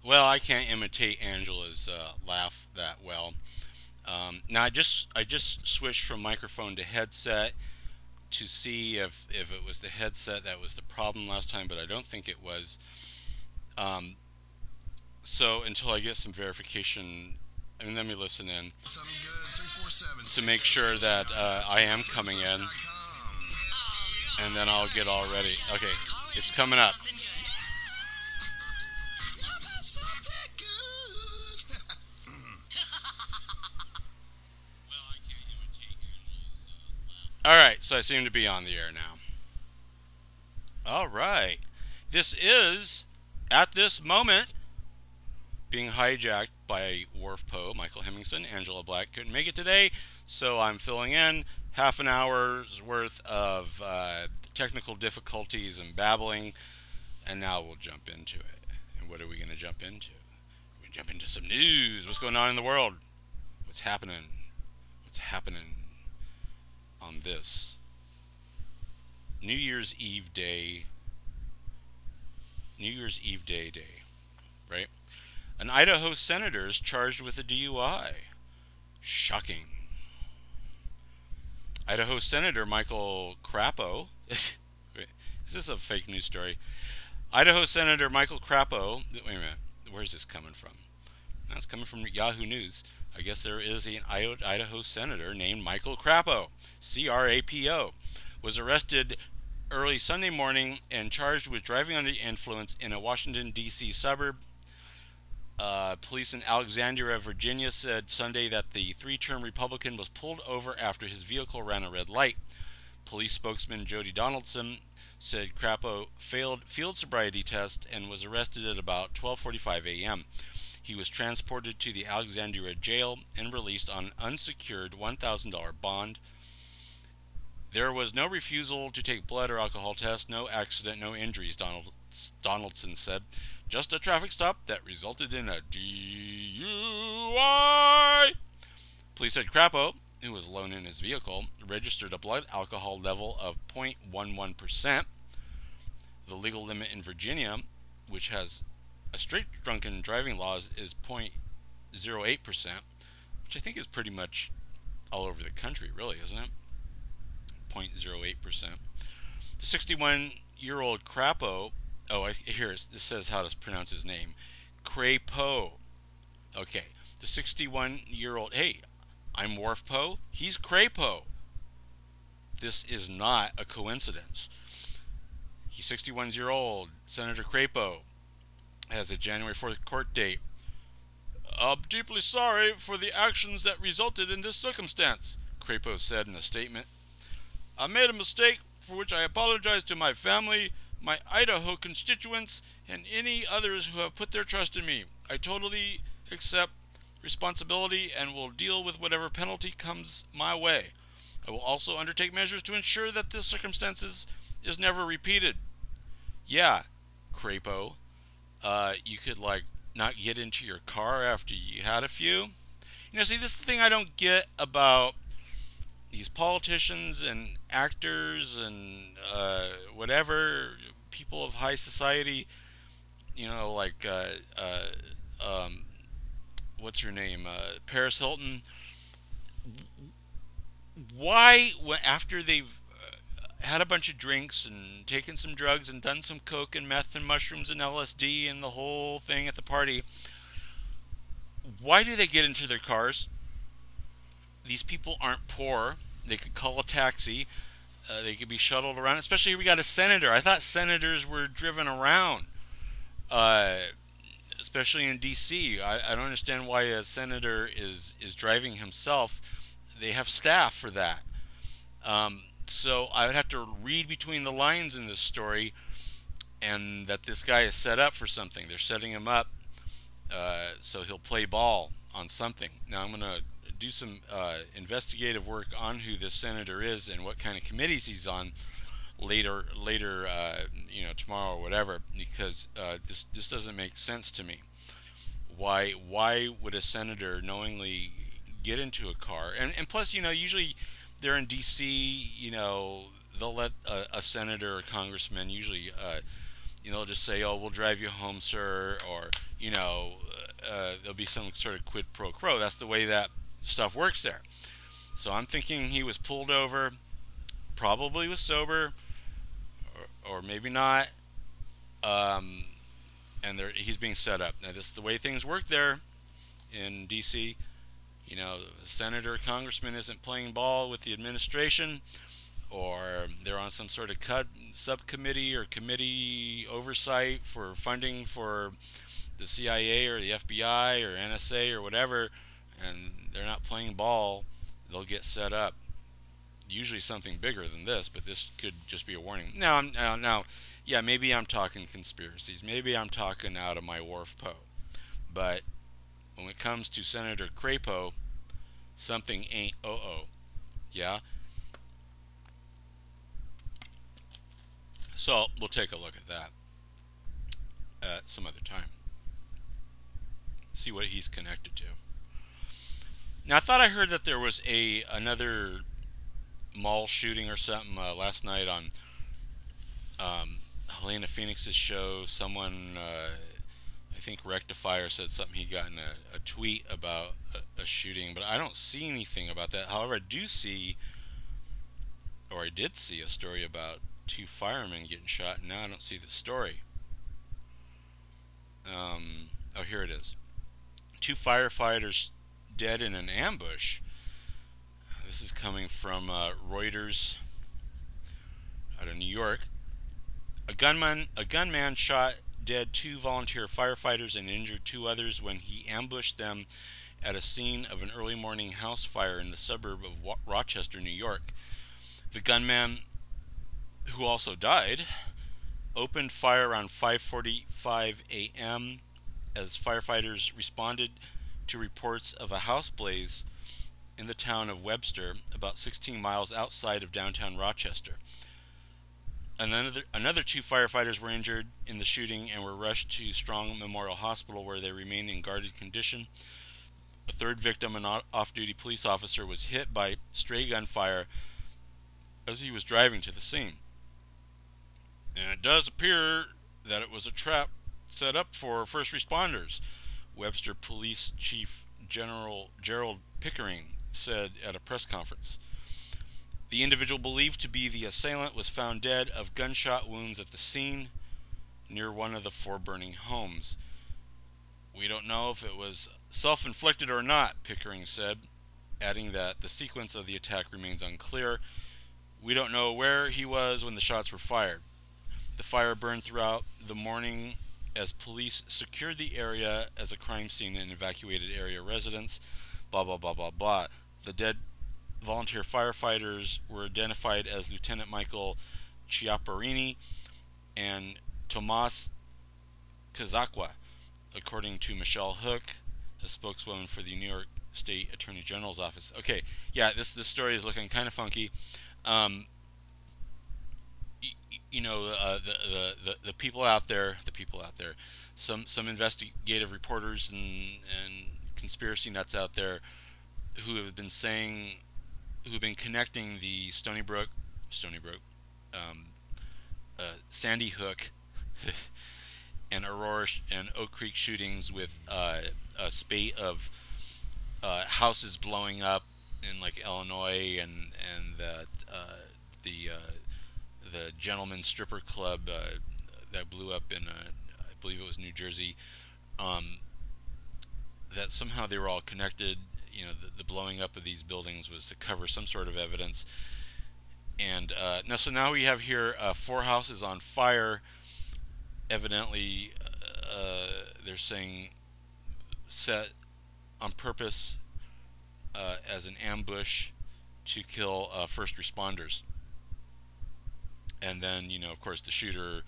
Well, I can't imitate Angela's laugh that well. Now I just switched from microphone to headset to see if it was the headset that was the problem last time, but I don't think it was. Um, so until I get some verification, I mean, let me listen in to make sure that I am coming in, and then I'll get all ready. Okay, it's coming up. All right, so I seem to be on the air now. All right, this is at this moment being hijacked by Wharf Poe, Michael Hemmingson. Angela Black couldn't make it today, so I'm filling in half an hour's worth of technical difficulties and babbling, and now we'll jump into it. And what are we going to jump into? We're going to jump into some news. What's going on in the world? What's happening? What's happening on this New Year's Eve day? New Year's Eve day, right? An Idaho senator is charged with a DUI. Shocking. Idaho Senator Michael Crapo. Is this a fake news story? Idaho Senator Michael Crapo. Wait a minute. Where's this coming from? That's coming from Yahoo News. I guess there is an Idaho senator named Michael Crapo, C-R-A-P-O, was arrested early Sunday morning and charged with driving under the influence in a Washington, D.C. suburb. Police in Alexandria, Virginia said Sunday that the three-term Republican was pulled over after his vehicle ran a red light. Police spokesman Jody Donaldson said Crapo failed field sobriety test and was arrested at about 12:45 a.m. He was transported to the Alexandria jail and released on an unsecured $1,000 bond. There was no refusal to take blood or alcohol tests, no accident, no injuries, Donaldson said. Just a traffic stop that resulted in a DUI. Police said Crapo, who was alone in his vehicle, registered a blood alcohol level of 0.11%. The legal limit in Virginia, which has a strict drunken driving laws, is 0.08%, which I think is pretty much all over the country, really, isn't it? 0.08%. The 61-year-old Crapo, here it says how to pronounce his name, Crapo. Okay, the 61-year-old, hey, I'm Wharf Poe, he's Crapo. This is not a coincidence. He's 61 years old. Senator Crapo has a January 4th court date. I'm deeply sorry for the actions that resulted in this circumstance, Crapo said in a statement. I made a mistake for which I apologize to my family, my Idaho constituents, and any others who have put their trust in me. I totally accept responsibility and will deal with whatever penalty comes my way. I will also undertake measures to ensure that this circumstances is never repeated. Yeah, Crapo, you could not get into your car after you had a few. See, this is the thing I don't get about these politicians and actors and whatever people of high society, what's her name, Paris Hilton. Why, after they've had a bunch of drinks and taken some drugs and done some coke and meth and mushrooms and LSD and the whole thing at the party, why do they get into their cars? These people aren't poor. They could call a taxi. They could be shuttled around. Especially we got a senator. I thought senators were driven around, especially in D.C. I don't understand why a senator is driving himself. They have staff for that. So I would have to read between the lines in this story, and that this guy is set up for something. They're setting him up so he'll play ball on something. Now I'm going to do some investigative work on who this senator is and what kind of committees he's on later, tomorrow or whatever, because this doesn't make sense to me. Why would a senator knowingly get into a car? And plus, usually they're in D.C., they'll let a senator or congressman, usually, they'll just say, "Oh, we'll drive you home, sir," or there'll be some sort of quid pro quo. That's the way that stuff works there. So I'm thinking he was pulled over, probably was sober, or maybe not, um, and he's being set up. Now, this is the way things work there in D.C. A senator or congressman isn't playing ball with the administration, or they're on some sort of subcommittee or committee oversight for funding for the CIA or the FBI or NSA or whatever, and they're not playing ball, they'll get set up. Usually something bigger than this, but this could just be a warning. Now, yeah, maybe I'm talking conspiracies. Maybe I'm talking out of my wharf po. But when it comes to Senator Crapo, something ain't yeah? So we'll take a look at that at some other time. See what he's connected to. Now, I thought I heard that there was another mall shooting or something last night on Helena Phoenix's show. Someone, I think Rectifier, said something. He got in a tweet about a shooting, but I don't see anything about that. However, I did see a story about 2 firemen getting shot, and now I don't see the story. Oh, here it is. 2 firefighters dead in an ambush. This is coming from Reuters out of New York. A gunman shot dead 2 volunteer firefighters and injured 2 others when he ambushed them at a scene of an early morning house fire in the suburb of Rochester, New York. The gunman, who also died, opened fire around 5:45 a.m. as firefighters responded to reports of a house blaze in the town of Webster, about 16 miles outside of downtown Rochester. Another 2 firefighters were injured in the shooting and were rushed to Strong Memorial Hospital, where they remain in guarded condition. A 3rd victim, an off-duty police officer, was hit by stray gunfire as he was driving to the scene. And it does appear that it was a trap set up for first responders, Webster Police Chief General Gerald Pickering said at a press conference. The individual believed to be the assailant was found dead of gunshot wounds at the scene near one of the 4 burning homes. We don't know if it was self-inflicted or not, Pickering said, adding that the sequence of the attack remains unclear. We don't know where he was when the shots were fired. The fire burned throughout the morning as police secured the area as a crime scene and evacuated area residents. Blah, blah, blah, blah, blah. The dead volunteer firefighters were identified as Lieutenant Michael Chiapparini and Tomas Kazakwa, according to Michelle Hook, a spokeswoman for the New York State Attorney General's office. Okay, yeah, this story is looking kind of funky. The people out there, some investigative reporters and conspiracy nuts out there who have been connecting the Sandy Hook and Aurora and Oak Creek shootings with a spate of houses blowing up in like Illinois and the Gentleman's Stripper Club that blew up in I believe it was New Jersey. That somehow they were all connected. The blowing up of these buildings was to cover some sort of evidence. And now we have here 4 houses on fire. Evidently, they're saying set on purpose as an ambush to kill first responders. And then, of course, the shooter,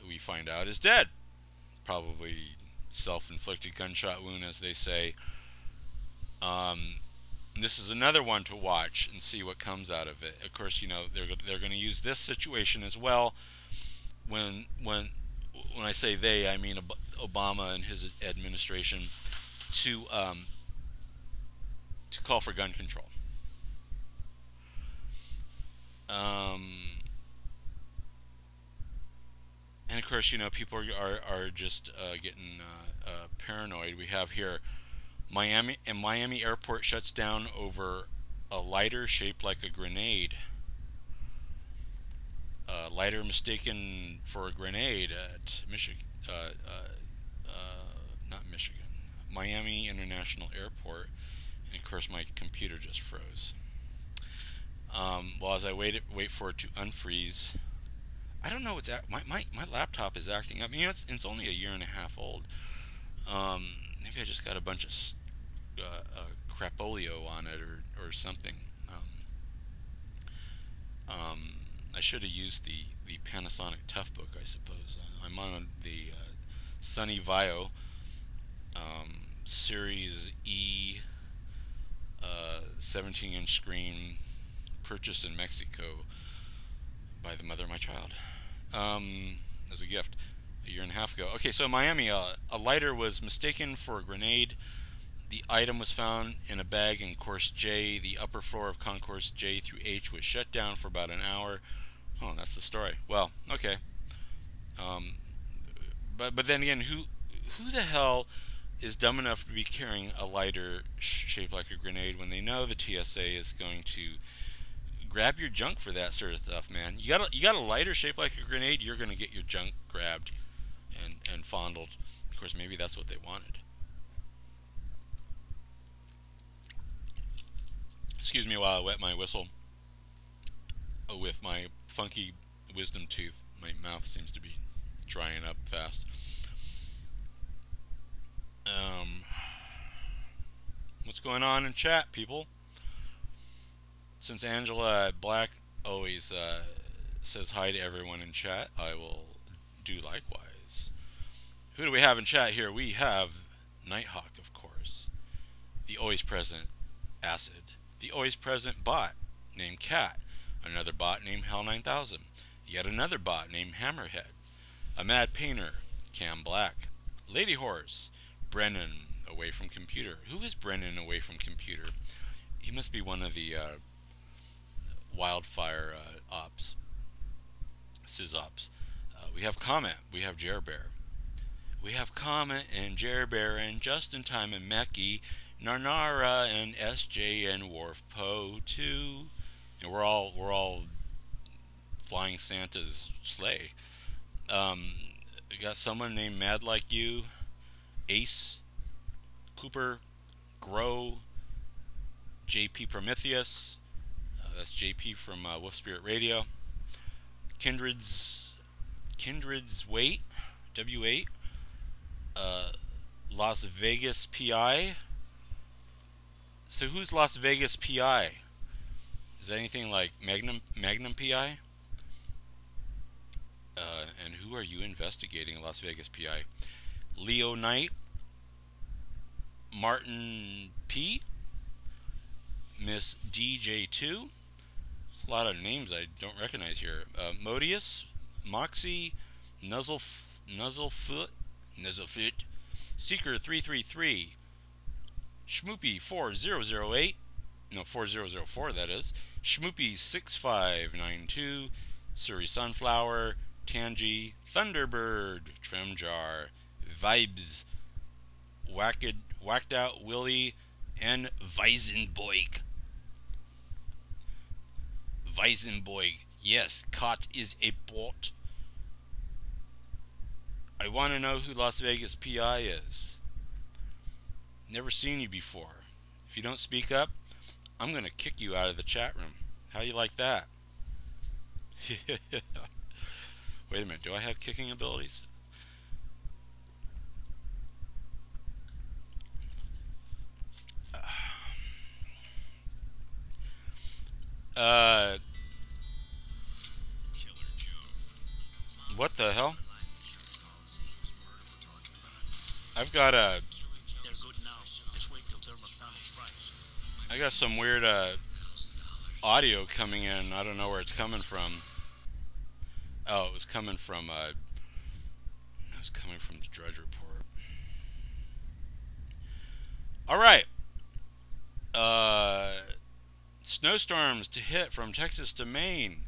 we find out, is dead. Probably self-inflicted gunshot wound, as they say. This is another one to watch and see what comes out of it. Of course, they're going to use this situation as well. When I say they, I mean Obama and his administration, to call for gun control. And of course, people are just getting paranoid. We have here Miami airport shuts down over a lighter shaped like a grenade. Lighter mistaken for a grenade at Michigan, not Michigan, Miami International Airport. And of course, my computer just froze. Well, as I wait for it to unfreeze, I don't know what's my laptop is acting up. It's only a year and a half old. Maybe I just got a bunch of crapolio on it or something. I should have used the Panasonic Toughbook, I suppose. I'm on the Sunny Vaio Series E 17-inch screen, purchased in Mexico by the mother of my child as a gift a year and a half ago. Okay, so Miami, a lighter was mistaken for a grenade. The item was found in a bag in Course J. The upper floor of Concourse J through H was shut down for about an hour. Oh, that's the story. Well, okay. But then again, who the hell is dumb enough to be carrying a lighter shaped like a grenade when they know the TSA is going to grab your junk for that sort of stuff, man? You got a lighter shaped like a grenade, you're going to get your junk grabbed and fondled. Of course, maybe that's what they wanted. Excuse me while I wet my whistle with my funky wisdom tooth. My mouth seems to be drying up fast. What's going on in chat, people? Since Angela Black always says hi to everyone in chat, I will do likewise. Who do we have in chat here? We have Nighthawk, of course. The always present Acid. The always present bot named Cat. Another bot named Hell9000. Yet another bot named Hammerhead. A mad painter, Cam Black. Lady Horse. Brennan, away from computer. Who is Brennan away from computer? He must be one of the wildfire ops. SysOps. We have Comet. We have Jerbear. We have Comet and Jerbear and Just in Time and Meki, Narnara and SJ and Warfpo too. And we're all flying Santa's sleigh. We got someone named Mad Like You, Ace, Cooper, Grow, JP Prometheus. That's JP from Wolf Spirit Radio. Kindred's Wait, W8. Las Vegas PI. So who's Las Vegas PI? Is that anything like Magnum PI? And who are you investigating, Las Vegas PI? Leo Knight, Martin P, Miss DJ2. A lot of names I don't recognize here. Modius, Moxie, Nuzzlefoot, Seeker 333, Schmoopy 4008, no 4004 that is, Schmoopy 6592, Surrey Sunflower, Tangy, Thunderbird, Trimjar, Vibes, Whacked Out Willie, and Weisenboig. Yes, Cot is a bot. I want to know who Las Vegas PI is. Never seen you before. If you don't speak up, I'm going to kick you out of the chat room. How you like that? Wait a minute, do I have kicking abilities? What the hell? I've got a... I got some weird audio coming in. I don't know where it's coming from. Oh, it was coming from the Drudge Report. Alright. Snowstorms to hit from Texas to Maine.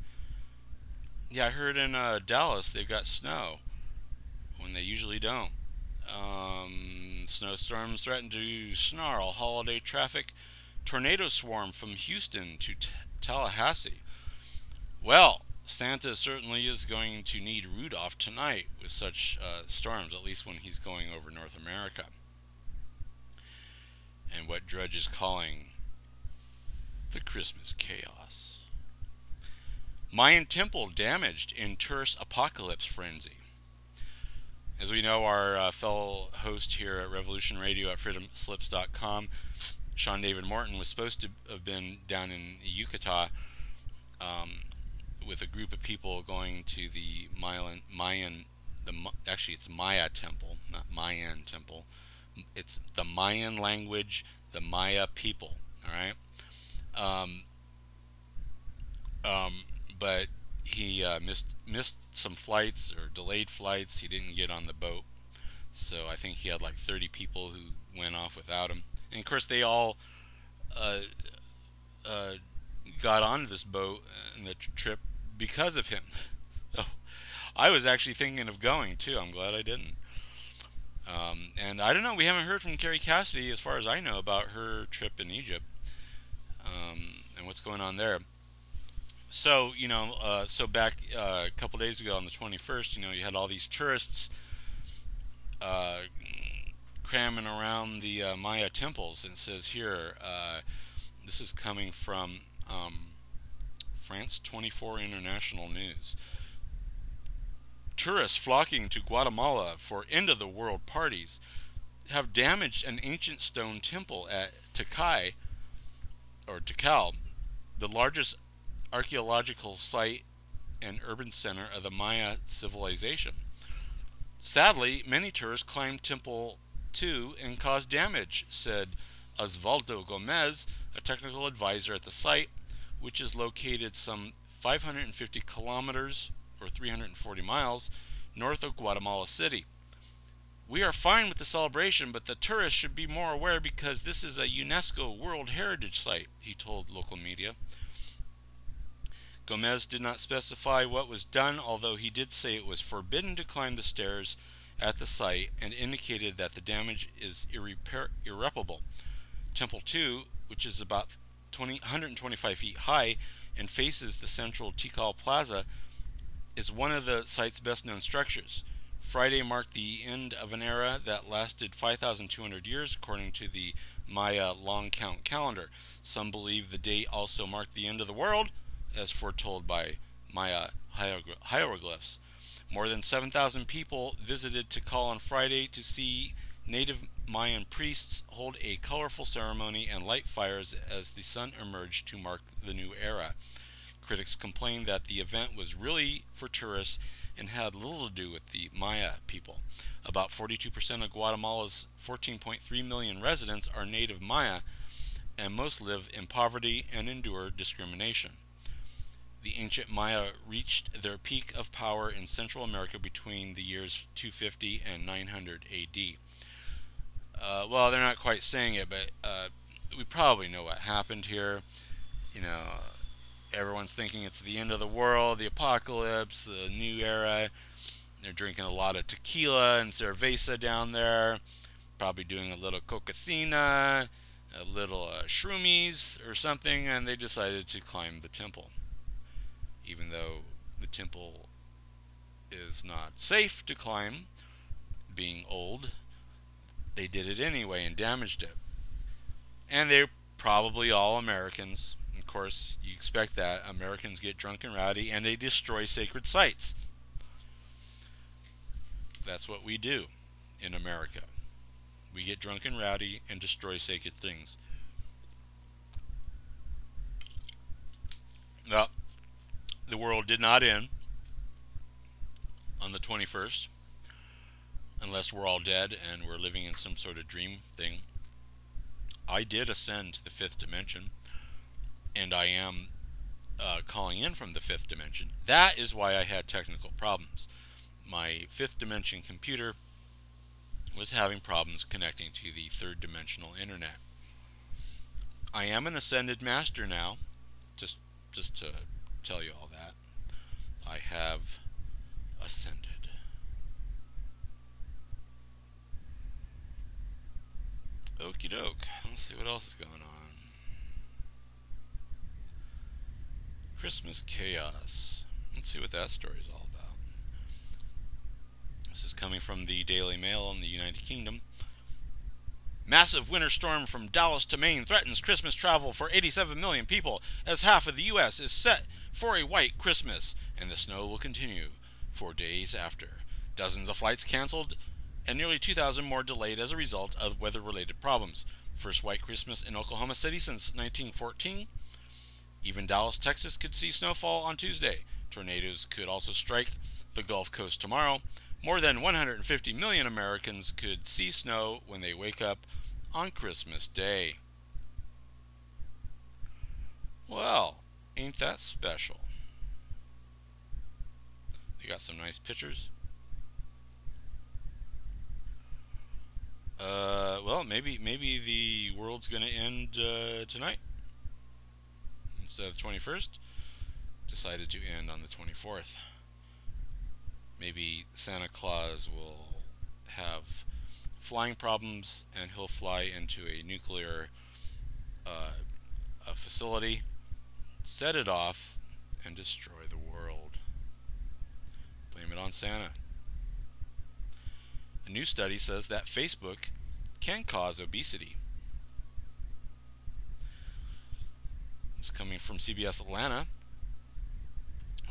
Yeah, I heard in Dallas they've got snow. when they usually don't. Snowstorms threaten to snarl holiday traffic. Tornado swarm from Houston to Tallahassee. Well, Santa certainly is going to need Rudolph tonight with such storms, at least when he's going over North America. And what Drudge is calling the Christmas chaos. Mayan temple damaged in tourist apocalypse frenzy. As we know, our fellow host here at Revolution Radio at freedomslips.com, Sean David Morton, was supposed to have been down in Yucatan with a group of people going to the actually it's Maya temple, not Mayan temple. It's the Mayan language, the Maya people, all right? But he missed some flights or delayed flights. He didn't get on the boat, so I think he had like 30 people who went off without him. And of course, they all got onto this boat and the trip because of him. So I was actually thinking of going too. I'm glad I didn't. And I don't know. We haven't heard from Carrie Cassidy, as far as I know, about her trip in Egypt and what's going on there. So, so back a couple days ago on the 21st, you had all these tourists cramming around the Maya temples. And it says here, this is coming from France 24 International News. Tourists flocking to Guatemala for end-of-the-world parties have damaged an ancient stone temple at Tikal, the largest archaeological site and urban center of the Maya civilization. Sadly, many tourists climbed Temple 2 and caused damage, said Osvaldo Gomez, a technical advisor at the site, which is located some 550 kilometers or 340 miles north of Guatemala City. We are fine with the celebration, but the tourists should be more aware because this is a UNESCO World Heritage Site, he told local media. Gomez did not specify what was done, although he did say it was forbidden to climb the stairs at the site and indicated that the damage is irreparable. Temple 2, which is about 125 feet high and faces the central Tikal Plaza, is one of the site's best-known structures. Friday marked the end of an era that lasted 5,200 years, according to the Maya long count calendar. Some believe the date also marked the end of the world, as foretold by Maya hieroglyphs. More than 7,000 people visited Tikal on Friday to see native Mayan priests hold a colorful ceremony and light fires as the sun emerged to mark the new era. Critics complained that the event was really for tourists and had little to do with the Maya people. About 42% of Guatemala's 14.3 million residents are native Maya, and most live in poverty and endure discrimination. The ancient Maya reached their peak of power in Central America between the years 250 and 900 AD. Well, they're not quite saying it, but we probably know what happened here. Everyone's thinking it's the end of the world, the apocalypse, the new era. They're drinking a lot of tequila and cerveza down there, probably doing a little cocacina, a little shroomies or something, and they decided to climb the temple. Even though the temple is not safe to climb, being old, they did it anyway and damaged it. And they're probably all Americans. Of course, you expect that. Americans get drunk and rowdy and they destroy sacred sites. That's what we do in America. We get drunk and rowdy and destroy sacred things. Well, the world did not end on the 21st, unless we're all dead and we're living in some sort of dream thing. I did ascend to the fifth dimension, and I am calling in from the fifth dimension. That is why I had technical problems. My fifth dimension computer was having problems connecting to the third dimensional internet. I am an ascended master now, just to tell you all that. I have ascended. Okie doke. Let's see what else is going on. Christmas chaos. Let's see what that story is all about. This is coming from the Daily Mail in the United Kingdom. Massive winter storm from Dallas to Maine threatens Christmas travel for 87 million people as half of the U.S. is set for a white Christmas, and the snow will continue for days after. Dozens of flights canceled and nearly 2,000 more delayed as a result of weather-related problems. First white Christmas in Oklahoma City since 1914. Even Dallas, Texas could see snowfall on Tuesday. Tornadoes could also strike the Gulf Coast tomorrow. More than 150 million Americans could see snow when they wake up on Christmas Day. Well, ain't that special? They got some nice pictures. Well, maybe the world's gonna end tonight instead of the 21st. Decided to end on the 24th. Maybe Santa Claus will have flying problems and he'll fly into a nuclear facility, set it off, and destroy the world. Blame it on Santa. A new study says that Facebook can cause obesity. It's coming from CBS Atlanta.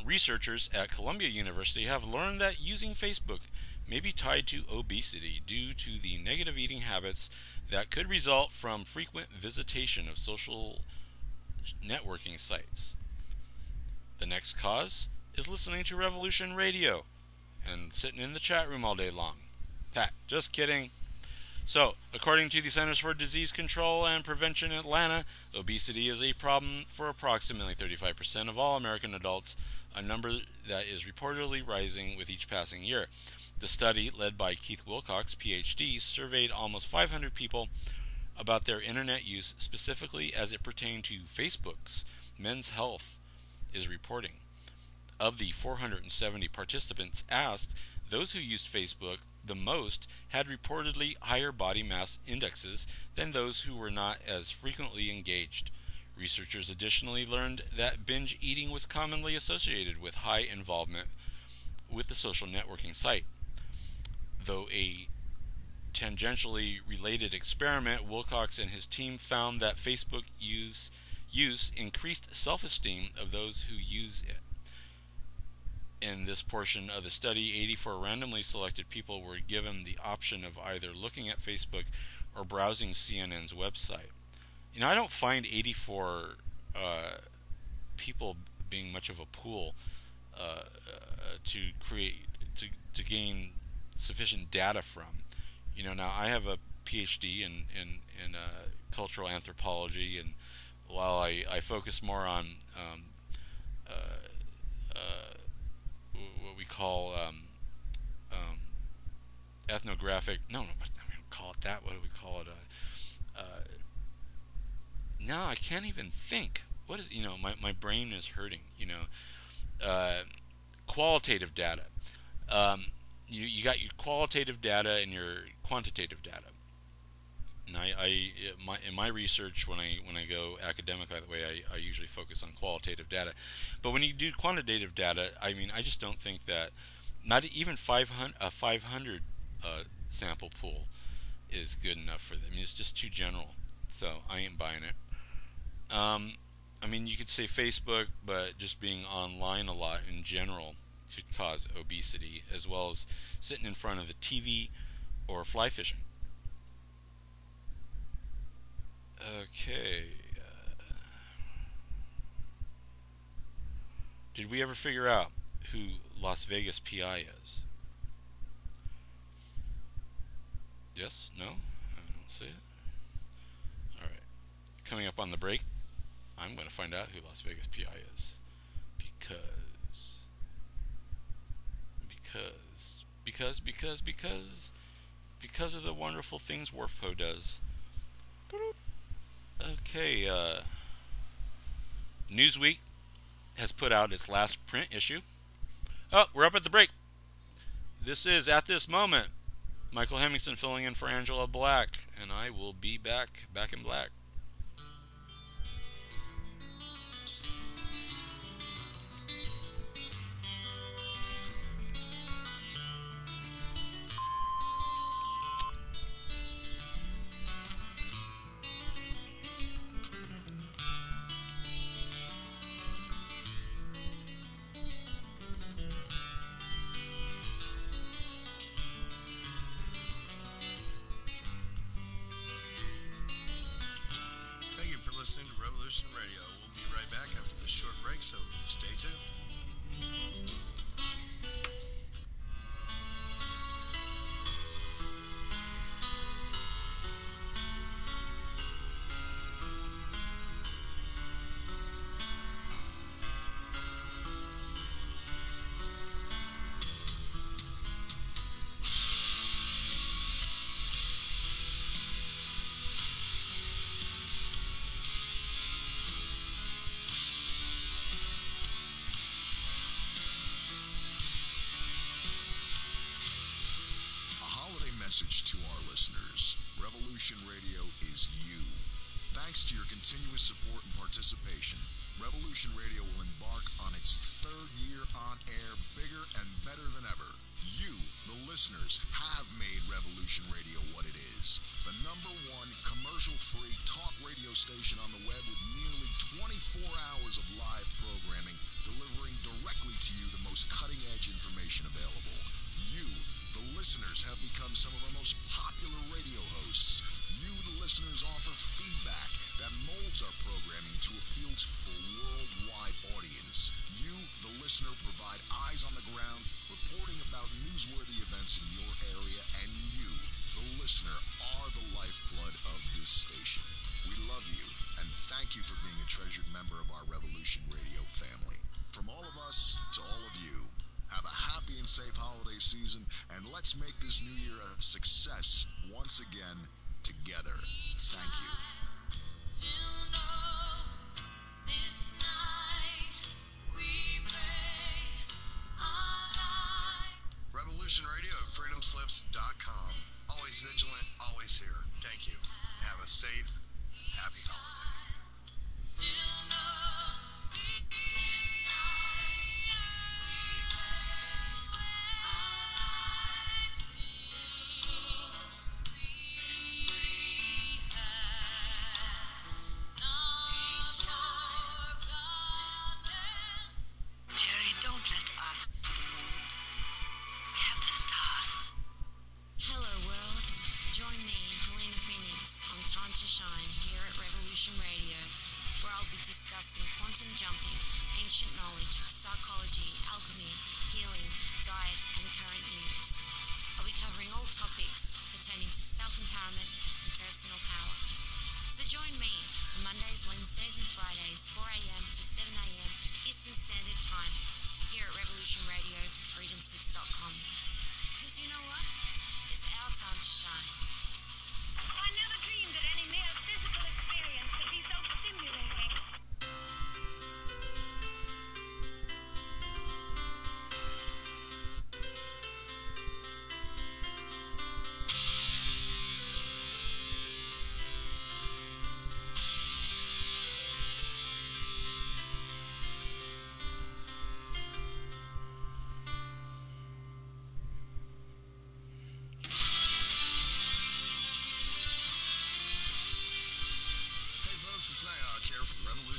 Researchers at Columbia University have learned that using Facebook may be tied to obesity due to the negative eating habits that could result from frequent visitation of social networking sites. The next cause is listening to Revolution Radio and sitting in the chat room all day long. Ha, just kidding. So, according to the Centers for Disease Control and Prevention in Atlanta, obesity is a problem for approximately 35% of all American adults, a number that is reportedly rising with each passing year. The study, led by Keith Wilcox, PhD, surveyed almost 500 people about their internet use, specifically as it pertained to Facebook's Men's Health is reporting. Of the 470 participants asked, those who used Facebook the most had reportedly higher body mass indexes than those who were not as frequently engaged. Researchers additionally learned that binge eating was commonly associated with high involvement with the social networking site. Though a tangentially related experiment, Wilcox and his team found that Facebook use increased self-esteem of those who use it. In this portion of the study, 84 randomly selected people were given the option of either looking at Facebook or browsing CNN's website. You know, I don't find 84 people being much of a pool to gain sufficient data from. You know, now I have a PhD in cultural anthropology, and while I focus more on what we call ethnographic. No, we don't call it that. What do we call it? No, I can't even think. What is, you know, my brain is hurting. You know, qualitative data. You got your qualitative data and your quantitative data. And in my research, when I go academic that way, I usually focus on qualitative data. But when you do quantitative data, I mean, I just don't think that not even 500 sample pool is good enough for them. I mean, it's just too general. So I ain't buying it. I mean, you could say Facebook, but just being online a lot in general could cause obesity, as well as sitting in front of the TV or fly fishing. Okay. Did we ever figure out who Las Vegas PI is? Yes? No? I don't see it. Alright. Coming up on the break, I'm going to find out who Las Vegas PI is. Because of the wonderful things WorfPo does. Okay, Newsweek has put out its last print issue. Oh, we're up at the break. This is At This Moment Michael Hemmingson filling in for Angela Black, and I will be back in black. Thank you for listening to Revolution Radio. We'll be right back after this short break, so stay tuned. Message to our listeners. Revolution Radio is you. Thanks to your continuous support and participation, Revolution Radio will embark on its third year on air bigger and better than ever. You, the listeners, have made Revolution Radio what it is. The #1 commercial-free talk radio station on the web with nearly 24 hours of live programming, delivering directly to you the most cutting-edge information available. You, the listeners, have become some of our most popular radio hosts. You, the listeners, offer feedback that molds our programming to appeal to a worldwide audience. You, the listener, provide eyes on the ground, reporting about newsworthy events in your area, and you, the listener, are the lifeblood of this station. We love you, and thank you for being a treasured member of our Revolution Radio family. From all of us to all of you, have a happy and safe holiday season, and let's make this new year a success once again together. Thank you. Revolution Radio at freedomslips.com. Always vigilant, always here. Thank you. Have a safe, happy holiday.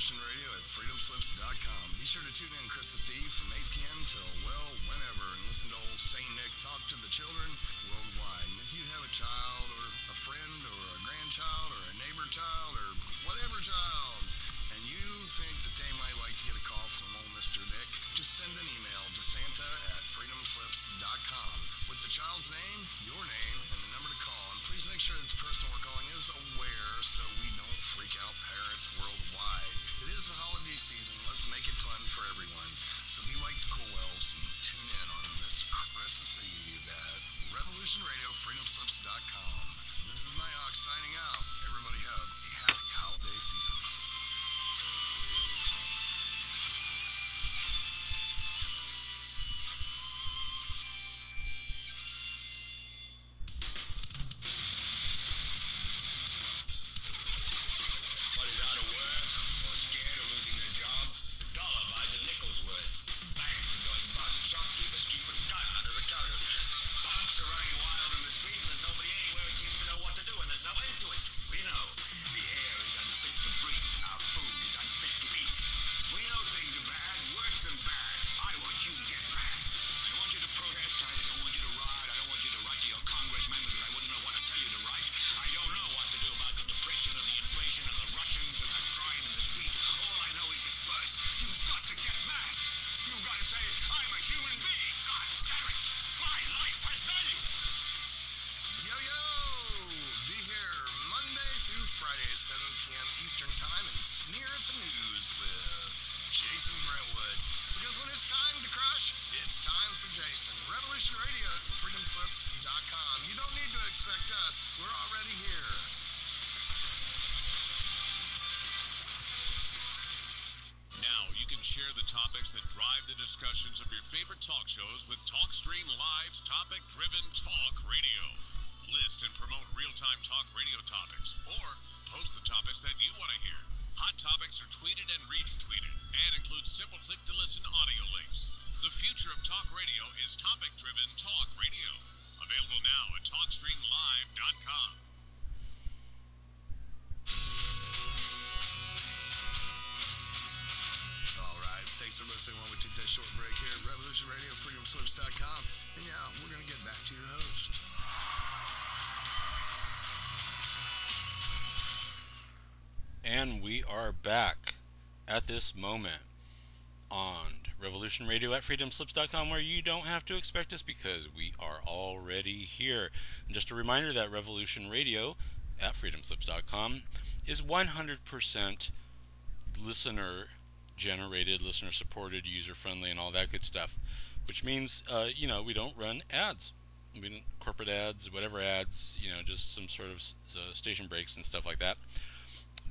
Radio at freedomslips.com. Be sure to tune in Christmas Eve from 8 p.m. till, well, whenever, and listen to old Saint Nick talk to the children worldwide. And if you have a child or a friend or a grandchild or a neighbor child or whatever child, and you think that they might like to get a call from old Mr. Nick, just send an email to Santa at freedomslips.com with the child's name, your name, and the number to call. And please make sure that the person we're calling is aware so we don't freak out parents worldwide. It is the holiday season. Let's make it fun for everyone. So be like the cool elves and tune in on this Christmas Eve at Revolution Radio, freedomslips.com. discussions of your favorite talk shows with TalkStream Live's topic-driven talk radio. List and promote real-time talk radio topics, or post the topics that you want to hear. Hot topics are tweeted and retweeted, and include simple click-to-listen audio links. The future of talk radio is topic-driven talk radio. Available now at TalkStreamLive.com. Alright, thanks for listening while we take that short break here at Revolution Radio, freedomslips.com. And yeah, we're going to get back to your host. And we are back at this moment on Revolution Radio at freedomslips.com, where you don't have to expect us because we are already here. And just a reminder that Revolution Radio at freedomslips.com is 100% listener generated, listener supported, user friendly, and all that good stuff, which means we don't run ads. We don't corporate ads, whatever ads, just some sort of station breaks and stuff like that,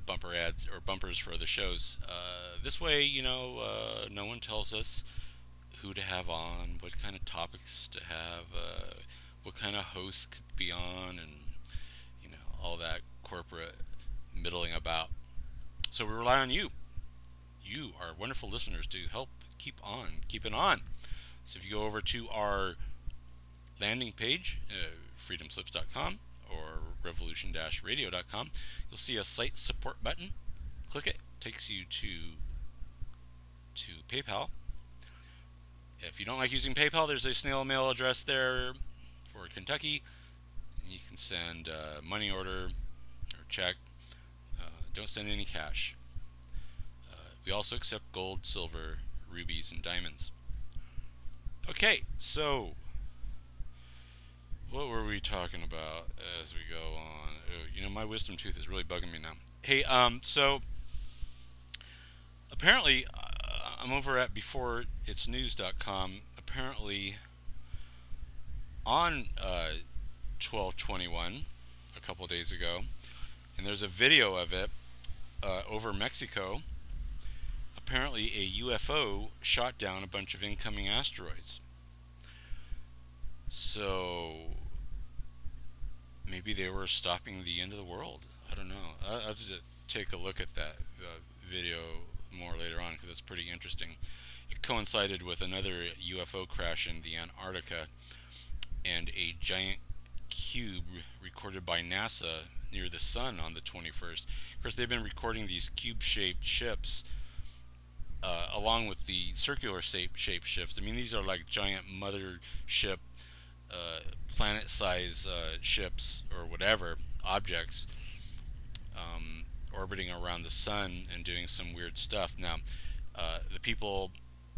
bumper ads or bumpers for other shows. This way, no one tells us who to have on, what kind of topics to have, what kind of hosts could be on, and all that corporate middling about. So we rely on you. You, our wonderful listeners, to help keep it on. So if you go over to our landing page, freedomslips.com or revolution-radio.com, you'll see a site support button. Click it. Takes you to PayPal. If you don't like using PayPal, there's a snail mail address there for Kentucky. You can send money order or check. Don't send any cash. We also accept gold, silver, rubies, and diamonds. Okay, so what were we talking about as we go on? My wisdom tooth is really bugging me now. Hey, so apparently I'm over at beforeitsnews.com. Apparently on 12/21, a couple days ago, and there's a video of it over Mexico. Apparently a UFO shot down a bunch of incoming asteroids. So maybe they were stopping the end of the world. I don't know. I'll have to take a look at that video more later on, because it's pretty interesting. It coincided with another UFO crash in the Antarctica and a giant cube recorded by NASA near the sun on the 21st. Of course, they've been recording these cube-shaped ships along with the circular shaped ships. I mean, these are like giant mothership, planet-size ships or whatever objects orbiting around the sun and doing some weird stuff. Now, the people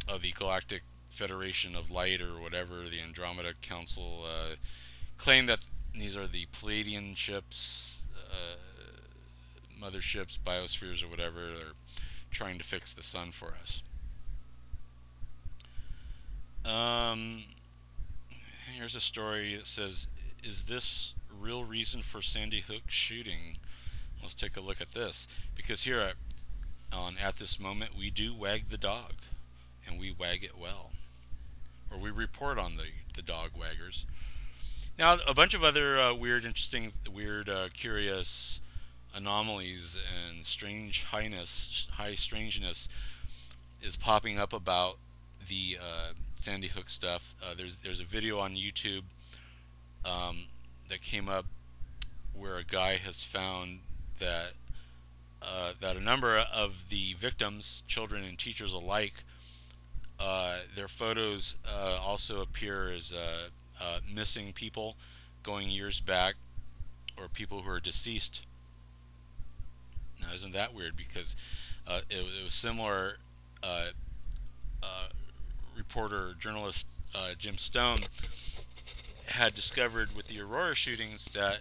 of the Galactic Federation of Light or whatever, the Andromeda Council, claim that these are the Palladian ships, motherships, biospheres, or whatever. They're trying to fix the sun for us. Here's a story that says, is this real reason for Sandy Hook shooting? Let's take a look at this, because here at this moment we do wag the dog, and we wag it well, or we report on the dog waggers. Now, a bunch of other weird, interesting, curious anomalies and high strangeness is popping up about the Sandy Hook stuff. There's a video on YouTube that came up where a guy has found that a number of the victims, children and teachers alike, their photos also appear as missing people going years back, or people who are deceased. Now, isn't that weird? Because it was similar. Reporter, journalist Jim Stone had discovered with the Aurora shootings that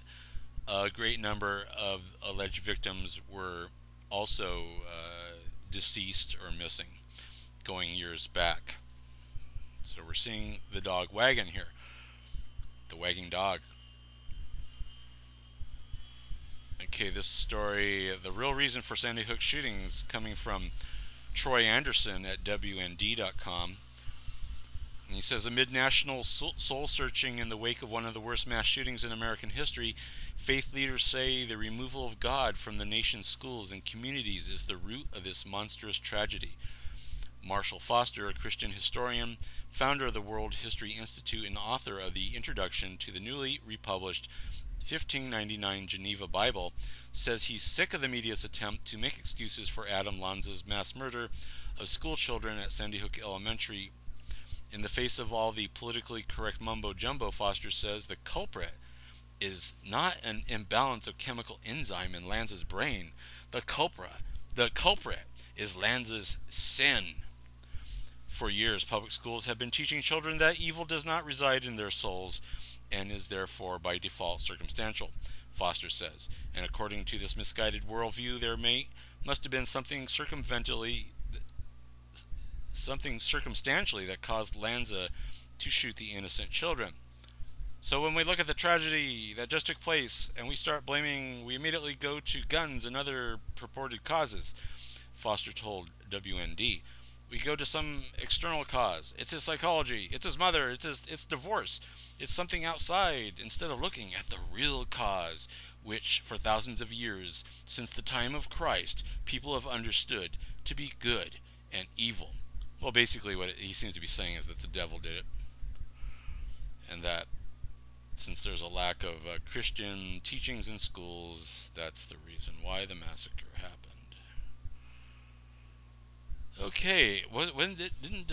a great number of alleged victims were also deceased or missing, going years back. So we're seeing the dog wagging here, the wagging dog. Okay, this story, the real reason for Sandy Hook shootings, coming from Troy Anderson at WND.com. And he says, amid national soul searching in the wake of one of the worst mass shootings in American history, faith leaders say the removal of God from the nation's schools and communities is the root of this monstrous tragedy. Marshall Foster, a Christian historian, founder of the World History Institute and author of the introduction to the newly republished 1599 Geneva Bible, says he's sick of the media's attempt to make excuses for Adam Lanza's mass murder of school children at Sandy Hook Elementary. In the face of all the politically correct mumbo-jumbo, Foster says the culprit is not an imbalance of chemical enzyme in Lanza's brain. The culprit is Lanza's sin. For years, public schools have been teaching children that evil does not reside in their souls and is therefore by default circumstantial, Foster says. And according to this misguided worldview, there must have been something circumstantially that caused Lanza to shoot the innocent children. So when we look at the tragedy that just took place and we start blaming, we immediately go to guns and other purported causes, Foster told WND. We go to some external cause. It's his psychology. It's his mother. It's divorce. It's something outside, instead of looking at the real cause, which for thousands of years, since the time of Christ, people have understood to be good and evil. Well, basically what he seems to be saying is that the devil did it. And that since there's a lack of Christian teachings in schools, that's the reason why the massacre happened. Okay, didn't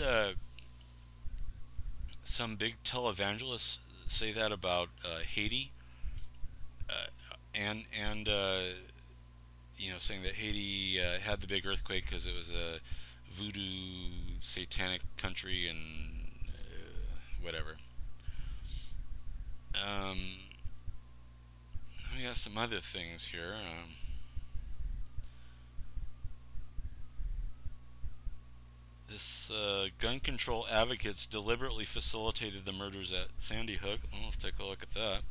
some big televangelist say that about Haiti? And saying that Haiti had the big earthquake because it was a voodoo satanic country and whatever. We got some other things here. This gun control advocates deliberately facilitated the murders at Sandy Hook. Well, let's take a look at that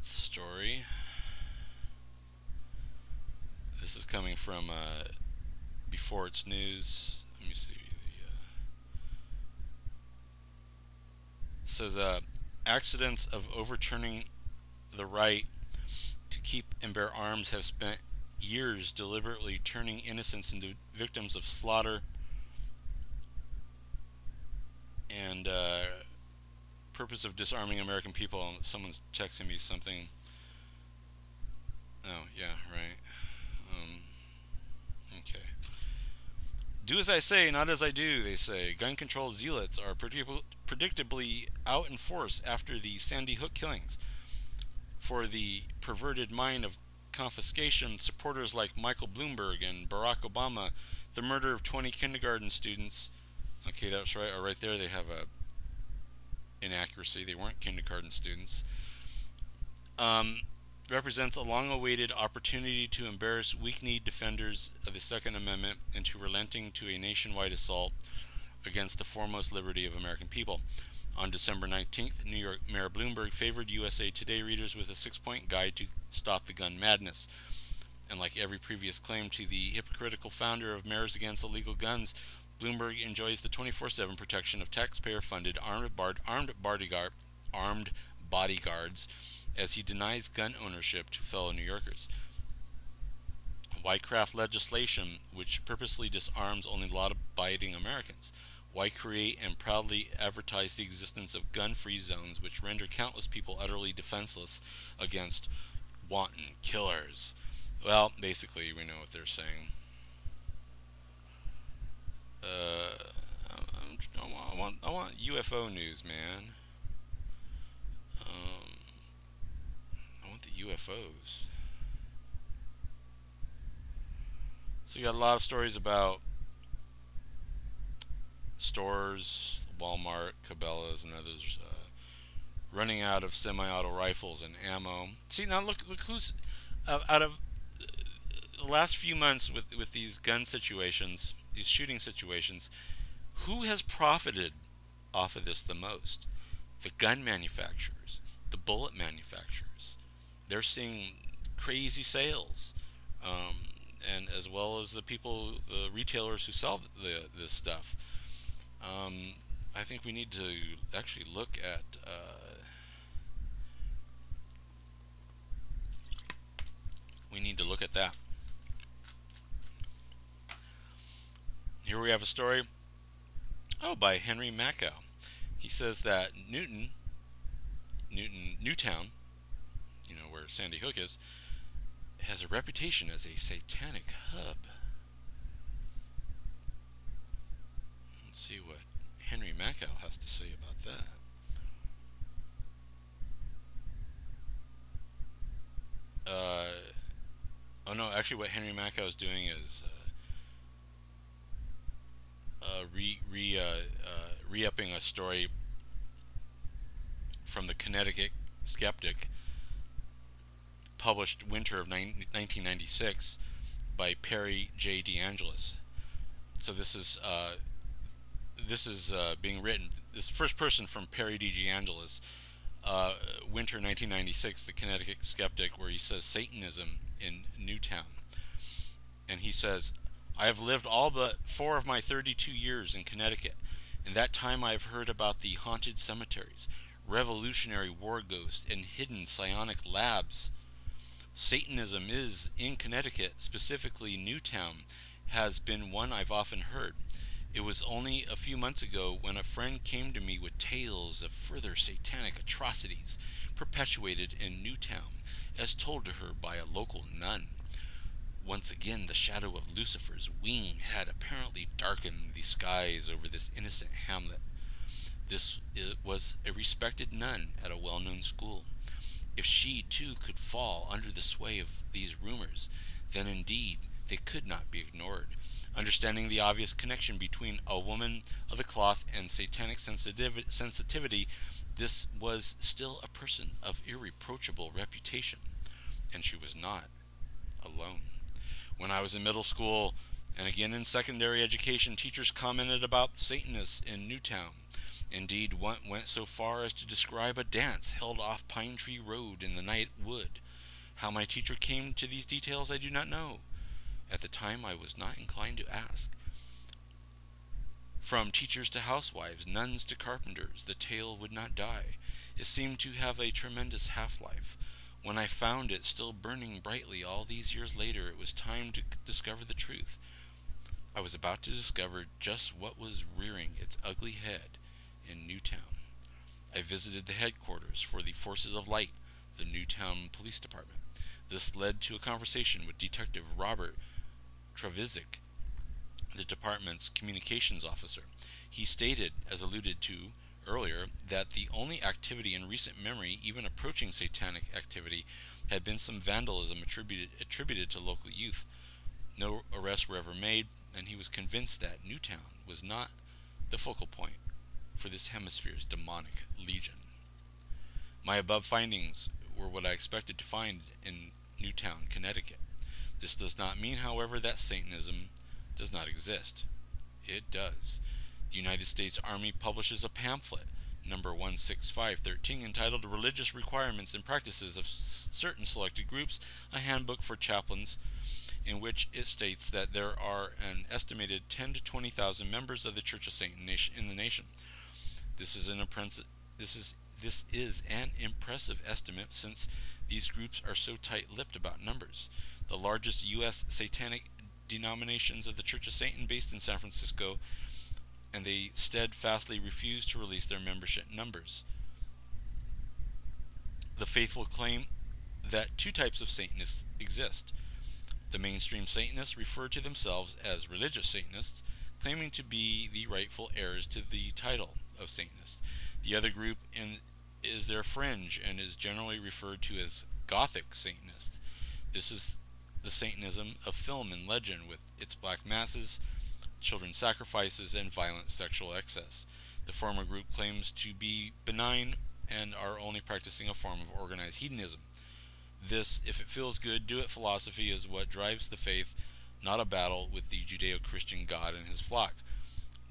story. This is coming from Before It's News. Let me see. It says accidents of overturning the right to keep and bear arms have spent years deliberately turning innocents into victims of slaughter and purpose of disarming American people. Someone's texting me something. Oh yeah, right. Okay. Do as I say, not as I do, they say. Gun control zealots are predictably out in force after the Sandy Hook killings. For the perverted mind of confiscation, supporters like Michael Bloomberg and Barack Obama, the murder of 20 kindergarten students, okay, that's right, right there they have a inaccuracy, they weren't kindergarten students, represents a long-awaited opportunity to embarrass weak-kneed defenders of the Second Amendment into relenting to a nationwide assault against the foremost liberty of American people. On December 19th, New York Mayor Bloomberg favored USA Today readers with a 6-point guide to stop the gun madness. And like every previous claim to the hypocritical founder of Mayors Against Illegal Guns, Bloomberg enjoys the 24/7 protection of taxpayer-funded armed bodyguards as he denies gun ownership to fellow New Yorkers. Why craft legislation which purposely disarms only law-abiding Americans? Why create and proudly advertise the existence of gun-free zones which render countless people utterly defenseless against wanton killers? Well, basically, we know what they're saying. I want UFO news, man. I want the UFOs. So you got a lot of stories about stores, Walmart, Cabela's, and others running out of semi-auto rifles and ammo. See, now look who's out of the last few months with these gun situations, these shooting situations, who has profited off of this the most? The gun manufacturers, the bullet manufacturers. They're seeing crazy sales. and as well as the people, the retailers who sell this stuff. I think we need to actually look at that. Here we have a story, by Henry Macau. He says that Newtown, where Sandy Hook is, has a reputation as a satanic hub. Let's see what Henry Macau has to say about that. Oh no, actually what Henry Macau is doing is re-upping a story from the Connecticut Skeptic, published winter of 1996 by Perry J. DeAngelis. So this is being written. This first person from Perry D. DeAngelis, winter 1996, the Connecticut Skeptic, where he says Satanism in Newtown, and he says, I have lived all but 4 of my 32 years in Connecticut. In that time I have heard about the haunted cemeteries, revolutionary war ghosts, and hidden psionic labs. Satanism is, in Connecticut, specifically Newtown, has been one I've often heard. It was only a few months ago when a friend came to me with tales of further satanic atrocities perpetuated in Newtown, as told to her by a local nun. Once again, the shadow of Lucifer's wing had apparently darkened the skies over this innocent hamlet. This was a respected nun at a well-known school. If she, too, could fall under the sway of these rumors, then indeed they could not be ignored. Understanding the obvious connection between a woman of the cloth and satanic sensitivity, this was still a person of irreproachable reputation, and she was not alone. When I was in middle school, and again in secondary education, teachers commented about Satanists in Newtown. Indeed, one went so far as to describe a dance held off Pine Tree Road in the night wood. How my teacher came to these details I do not know. At the time I was not inclined to ask. From teachers to housewives, nuns to carpenters, the tale would not die. It seemed to have a tremendous half-life. When I found it still burning brightly all these years later, it was time to discover the truth. I was about to discover just what was rearing its ugly head in Newtown. I visited the headquarters for the Forces of Light, the Newtown Police Department. This led to a conversation with Detective Robert Travizik, the department's communications officer. He stated, as alluded to earlier, that the only activity in recent memory even approaching satanic activity had been some vandalism attributed to local youth. No arrests were ever made, and he was convinced that Newtown was not the focal point for this hemisphere's demonic legion. My above findings were what I expected to find in Newtown, Connecticut. This does not mean, however, that Satanism does not exist. It does. The United States Army publishes a pamphlet, number 16513, entitled Religious Requirements and Practices of Certain Selected Groups, a handbook for chaplains, in which it states that there are an estimated 10 to 20,000 members of the Church of Satan in the nation. This is an impressive estimate, since these groups are so tight-lipped about numbers. The largest U.S. satanic denominations of the Church of Satan, based in San Francisco, and they steadfastly refuse to release their membership numbers. The faithful claim that 2 types of Satanists exist. The mainstream Satanists refer to themselves as religious Satanists, claiming to be the rightful heirs to the title of Satanist. The other group is their fringe and is generally referred to as Gothic Satanists. This is the Satanism of film and legend, with its black masses, children's sacrifices, and violent sexual excess. The former group claims to be benign and are only practicing a form of organized hedonism. This, if it feels good, do it philosophy is what drives the faith, not a battle with the Judeo-Christian God and his flock.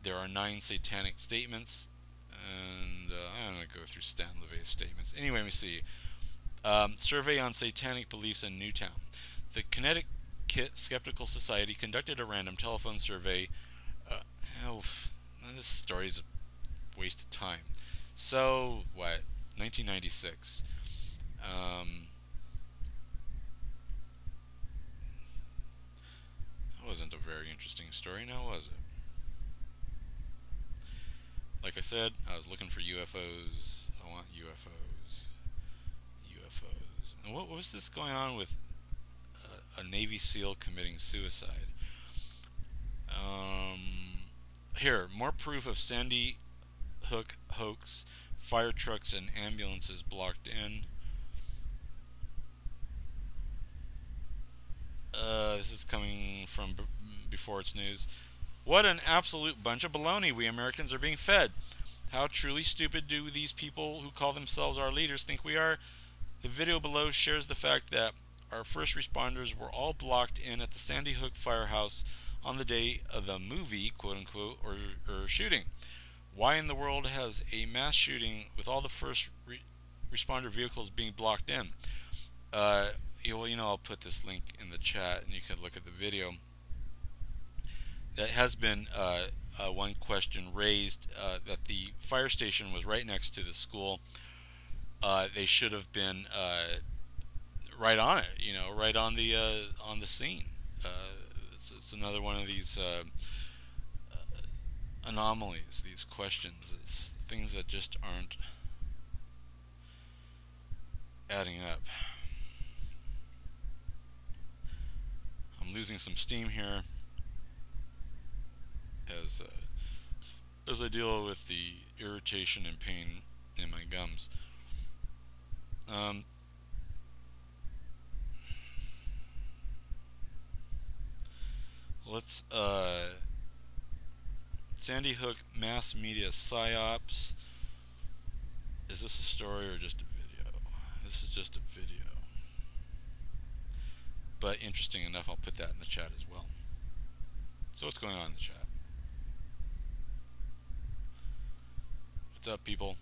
There are 9 satanic statements, and I'm going to go through Stan LeVay's statements. Anyway, let me see. Survey on Satanic Beliefs in Newtown. The Connecticut Skeptical Society conducted a random telephone survey. Oh, this story's a waste of time. So, what? 1996. That wasn't a very interesting story, now was it? Like I said, I was looking for UFOs. I want UFOs. UFOs. And what was this going on with a Navy SEAL committing suicide? Here, more proof of Sandy Hook hoax. Fire trucks and ambulances blocked in. This is coming from before it's news. What an absolute bunch of baloney we Americans are being fed. How truly stupid do these people who call themselves our leaders think we are? The video below shares the fact that our first responders were all blocked in at the Sandy Hook firehouse on the day of the movie, quote unquote, or shooting. Why in the world has a mass shooting with all the first responder vehicles being blocked in? I'll put this link in the chat and you can look at the video. That has been one question raised, that the fire station was right next to the school. They should have been right on it, right on the scene. It's another one of these anomalies, these questions. It's things that just aren't adding up. I'm losing some steam here as I deal with the irritation and pain in my gums. Let's Sandy Hook mass media psyops. Is this a story or just a video? This is just a video. But interesting enough, I'll put that in the chat as well. So what's going on in the chat? What's up, people?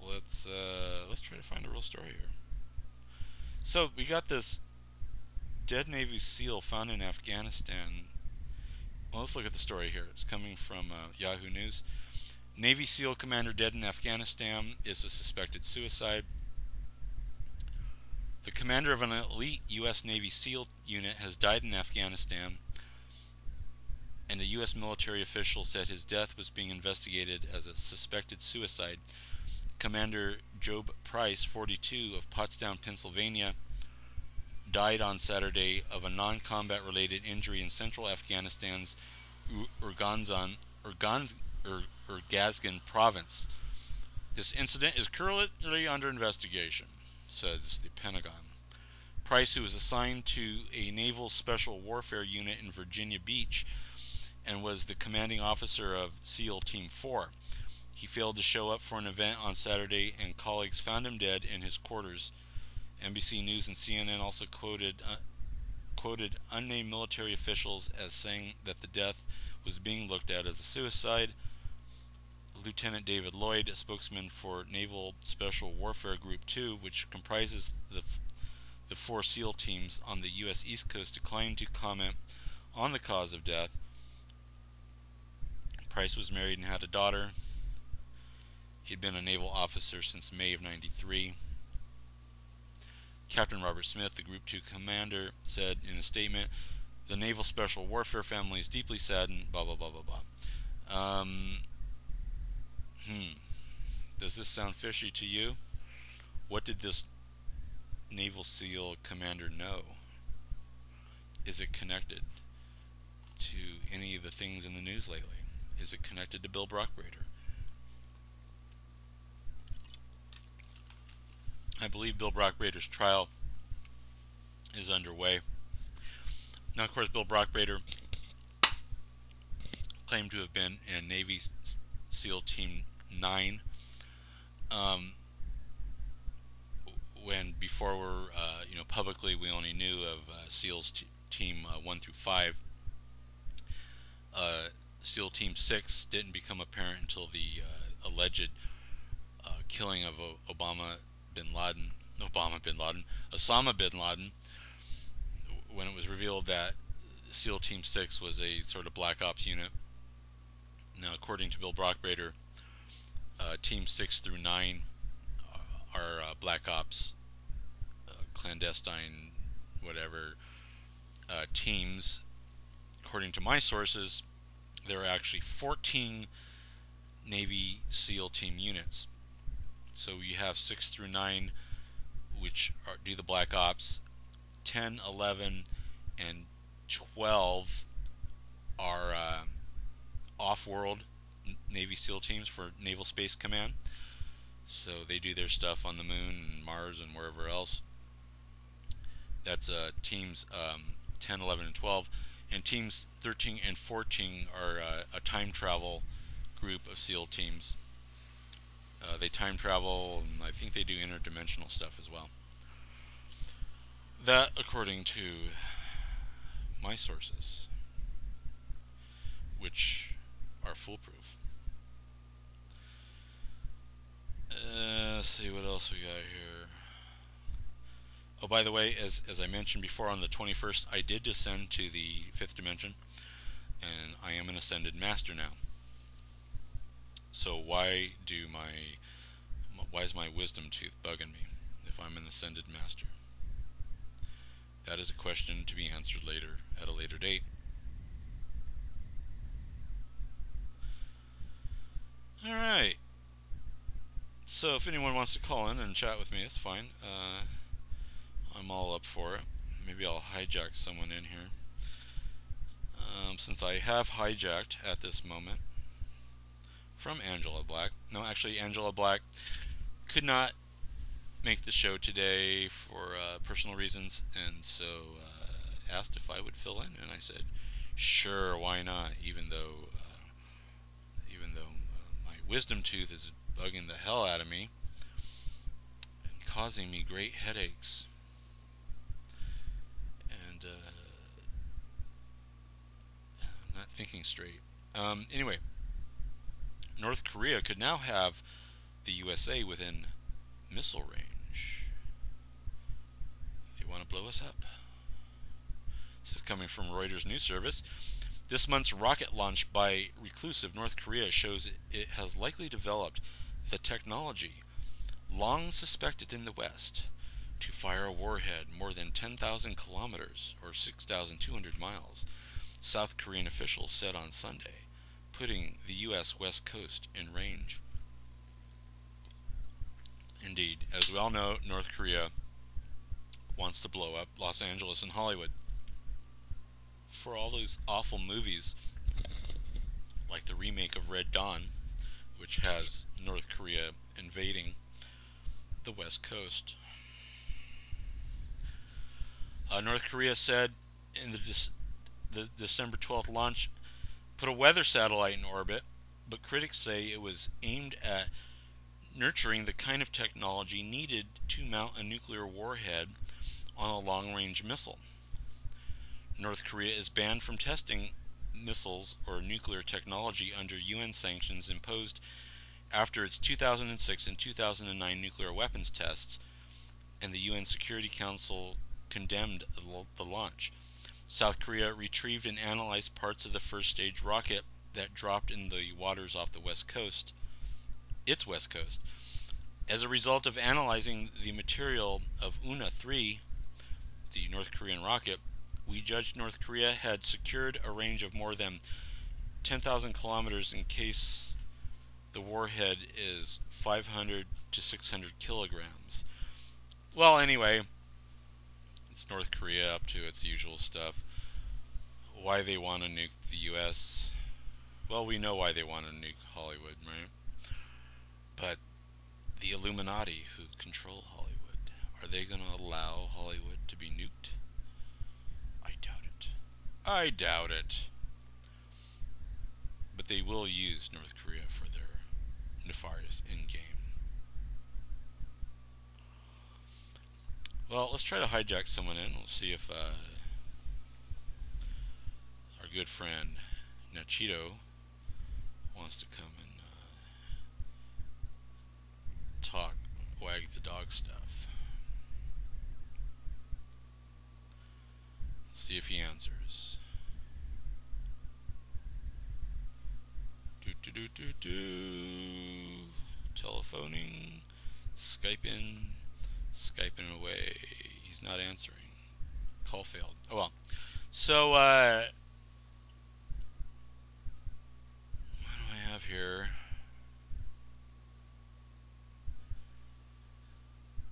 Let's try to find a real story here. So we got this dead Navy SEAL found in Afghanistan. Well, let's look at the story here. It's coming from Yahoo News. Navy SEAL commander dead in Afghanistan is a suspected suicide. The commander of an elite U.S. Navy SEAL unit has died in Afghanistan, and a U.S. military official said his death was being investigated as a suspected suicide. Commander Job Price, 42, of Pottstown, Pennsylvania, died on Saturday of a non-combat related injury in central Afghanistan's Urgazgan province. This incident is currently under investigation, says the Pentagon. Price, who was assigned to a naval special warfare unit in Virginia Beach and was the commanding officer of SEAL Team 4. He failed to show up for an event on Saturday, and colleagues found him dead in his quarters. NBC News and CNN also quoted unnamed military officials as saying that the death was being looked at as a suicide. Lieutenant David Lloyd, a spokesman for Naval Special Warfare Group 2, which comprises the 4 SEAL teams on the U.S. East Coast, declined to comment on the cause of death. Price was married and had a daughter. He'd been a naval officer since May of '93. Captain Robert Smith, the Group 2 commander, said in a statement, "The Naval Special Warfare family is deeply saddened, blah, blah, blah, blah, blah." Does this sound fishy to you? What did this Naval SEAL commander know? Is it connected to any of the things in the news lately? Is it connected to Bill Brockbrader? I believe Bill Brockbrader's trial is underway. Now, of course, Bill Brockbrader claimed to have been in Navy SEAL Team 9 when before we're publicly we only knew of SEALs Team 1 through 5. SEAL Team 6 didn't become apparent until the alleged killing of Osama bin Laden. when it was revealed that SEAL Team 6 was a sort of black ops unit. Now, according to Bill Brockbader, Team 6 through 9 are black ops, clandestine, whatever teams. According to my sources, there are actually 14 Navy SEAL team units. So you have 6 through 9, which do the black ops. 10, 11, and 12 are off-world Navy SEAL teams for Naval Space Command. So they do their stuff on the moon and Mars and wherever else. That's teams 10, 11, and 12. And teams 13 and 14 are a time travel group of SEAL teams. They time travel, and I think they do interdimensional stuff as well. That, according to my sources, which are foolproof. Let's see what else we got here. Oh, by the way, as I mentioned before, on the 21st, I did descend to the 5th dimension, and I am an ascended master now. So why is my wisdom tooth bugging me if I'm an ascended master? That is a question to be answered later, at a later date. Alright. So if anyone wants to call in and chat with me, it's fine. I'm all up for it. Maybe I'll hijack someone in here. Since I have hijacked at this moment from Angela Black. No, actually, Angela Black could not make the show today for personal reasons, and so asked if I would fill in, and I said, sure, why not? Even though my wisdom tooth is bugging the hell out of me and causing me great headaches, and I'm not thinking straight. Anyway, North Korea could now have the USA within missile range. They want to blow us up. This is coming from Reuters News Service. This month's rocket launch by reclusive North Korea shows it has likely developed the technology long suspected in the West to fire a warhead more than 10,000 kilometers or 6,200 miles, South Korean officials said on Sunday, putting the U.S. West Coast in range. Indeed, as we all know, North Korea wants to blow up Los Angeles and Hollywood. For all those awful movies, like the remake of Red Dawn, which has North Korea invading the West Coast. North Korea said in the December 12th launch, put a weather satellite in orbit, but critics say it was aimed at nurturing the kind of technology needed to mount a nuclear warhead on a long-range missile. North Korea is banned from testing missiles or nuclear technology under UN sanctions imposed after its 2006 and 2009 nuclear weapons tests, and the UN Security Council condemned the launch. South Korea retrieved and analyzed parts of the first stage rocket that dropped in the waters off the west coast. Its west coast. As a result of analyzing the material of Una-3, the North Korean rocket, we judged North Korea had secured a range of more than 10,000 kilometers in case the warhead is 500 to 600 kilograms. Well, anyway, it's North Korea up to its usual stuff. Why they want to nuke the U.S.? Well, we know why they want to nuke Hollywood, right? But the Illuminati who control Hollywood, are they going to allow Hollywood to be nuked? I doubt it. I doubt it. But they will use North Korea for their nefarious endgame. Well, let's try to hijack someone in. We'll see if our good friend Nachito wants to come and talk wag the dog stuff. see if he answers. Telephoning, Skyping away. He's not answering. Call failed. Oh well. So, what do I have here?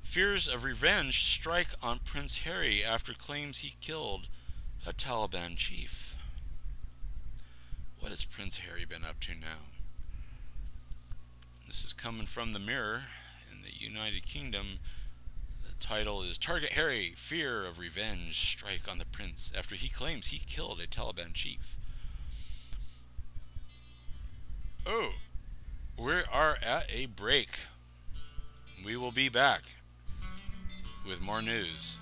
Fears of revenge strike on Prince Harry after claims he killed a Taliban chief. What has Prince Harry been up to now? This is coming from the Mirror in the United Kingdom. The title is Target Harry, Fear of Revenge Strike on the Prince after he claims he killed a Taliban chief. Oh, we are at a break. We will be back with more news.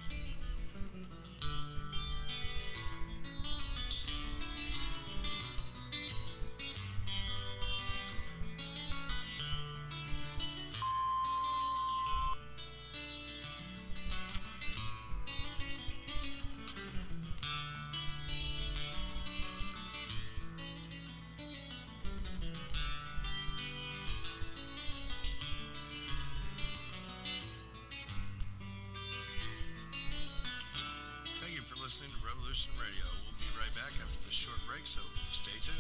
Listening to Revolution Radio. We'll be right back after this short break, so stay tuned.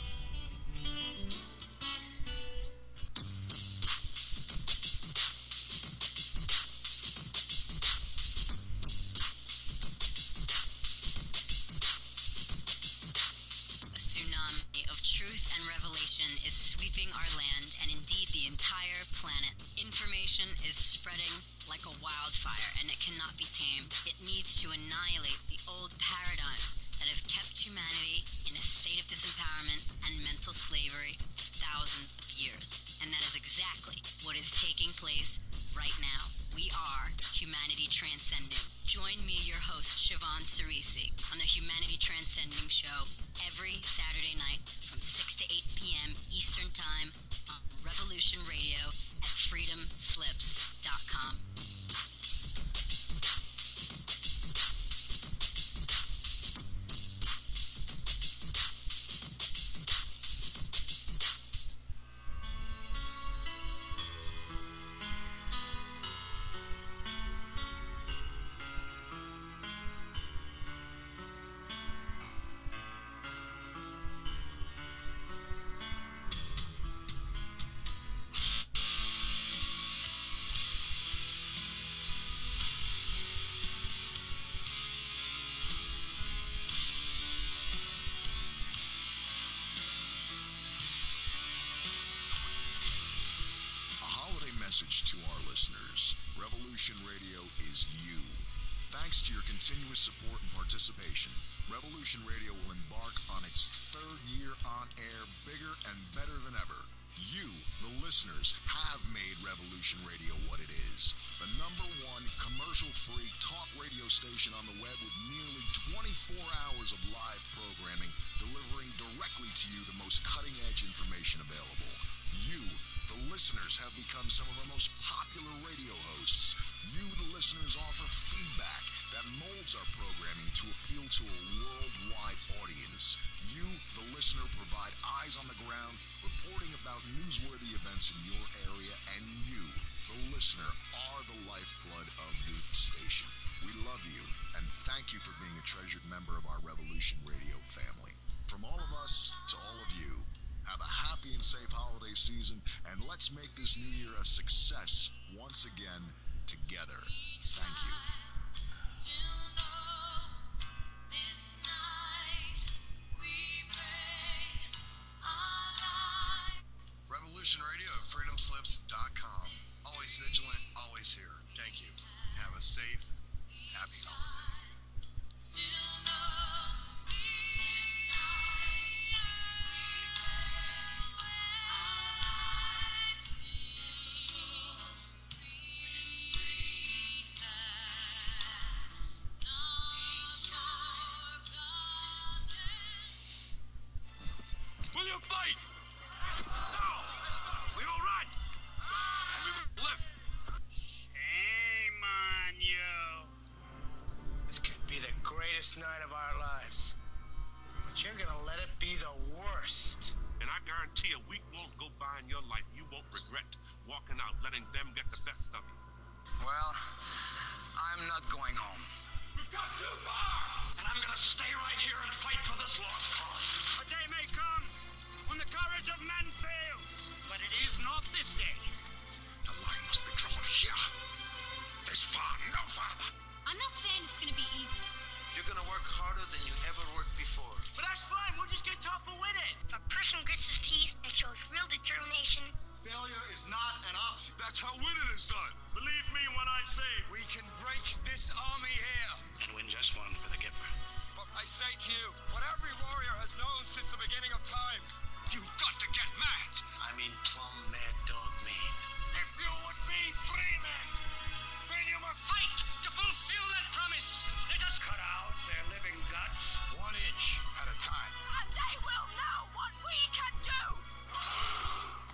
A tsunami of truth and revelation is sweeping our land and indeed the entire planet. Information is spreading like a wildfire and it cannot be tamed. It needs to annihilate the old paradigms that have kept humanity in a state of disempowerment and mental slavery for thousands of years. And that is exactly what is taking place right now. We are Humanity Transcending. Join me, your host, Siobhan Cerisi, on the Humanity Transcending Show every Saturday night from 6 to 8 p.m. Eastern Time on Revolution Radio at freedomslips.com. Message to our listeners. Revolution Radio is you. Thanks to your continuous support and participation, Revolution Radio will embark on its third year on air bigger and better than ever. You, the listeners, have made Revolution Radio what it is. The #1 commercial-free talk radio station on the web with nearly 24 hours of live programming, delivering directly to you the most cutting-edge information available. You, the listeners, have become some of our most popular radio hosts. You, the listeners, offer feedback that molds our programming to appeal to a worldwide audience. You, the listener, provide eyes on the ground, reporting about newsworthy events in your area, and you, the listener, are the lifeblood of the station. We love you, and thank you for being a treasured member of our Revolution Radio family. From all of us to all of you, have a happy and safe holiday season, and let's make this new year a success once again together. Thank you. Revolution Radio at freedomslips.com. Always vigilant, always here. Thank you. Have a safe, happy holiday. Will you fight? No! We will run! And we will live! Shame on you! out, letting them get the best of you. Well, I'm not going home. We've got too far! And I'm gonna stay right here and fight for this lost cause. A day may come when the courage of men fails, but it is not this day. The line must be drawn here. This far, no farther. I'm not saying it's gonna be easy. You're gonna work harder than you ever worked before. But that's fine, we'll just get tougher with it. If a person grits his teeth and shows real determination, Failure is not an option. That's how winning is done. Believe me when I say We can break this army here. And win just one for the Gipper. But I say to you, what every warrior has known since the beginning of time, you've got to get mad. I mean plumb mad dog mean. If you would be free men, then you must fight to fulfill that promise. Let us cut out their living guts. 1 inch at a time. and they will know what we can do.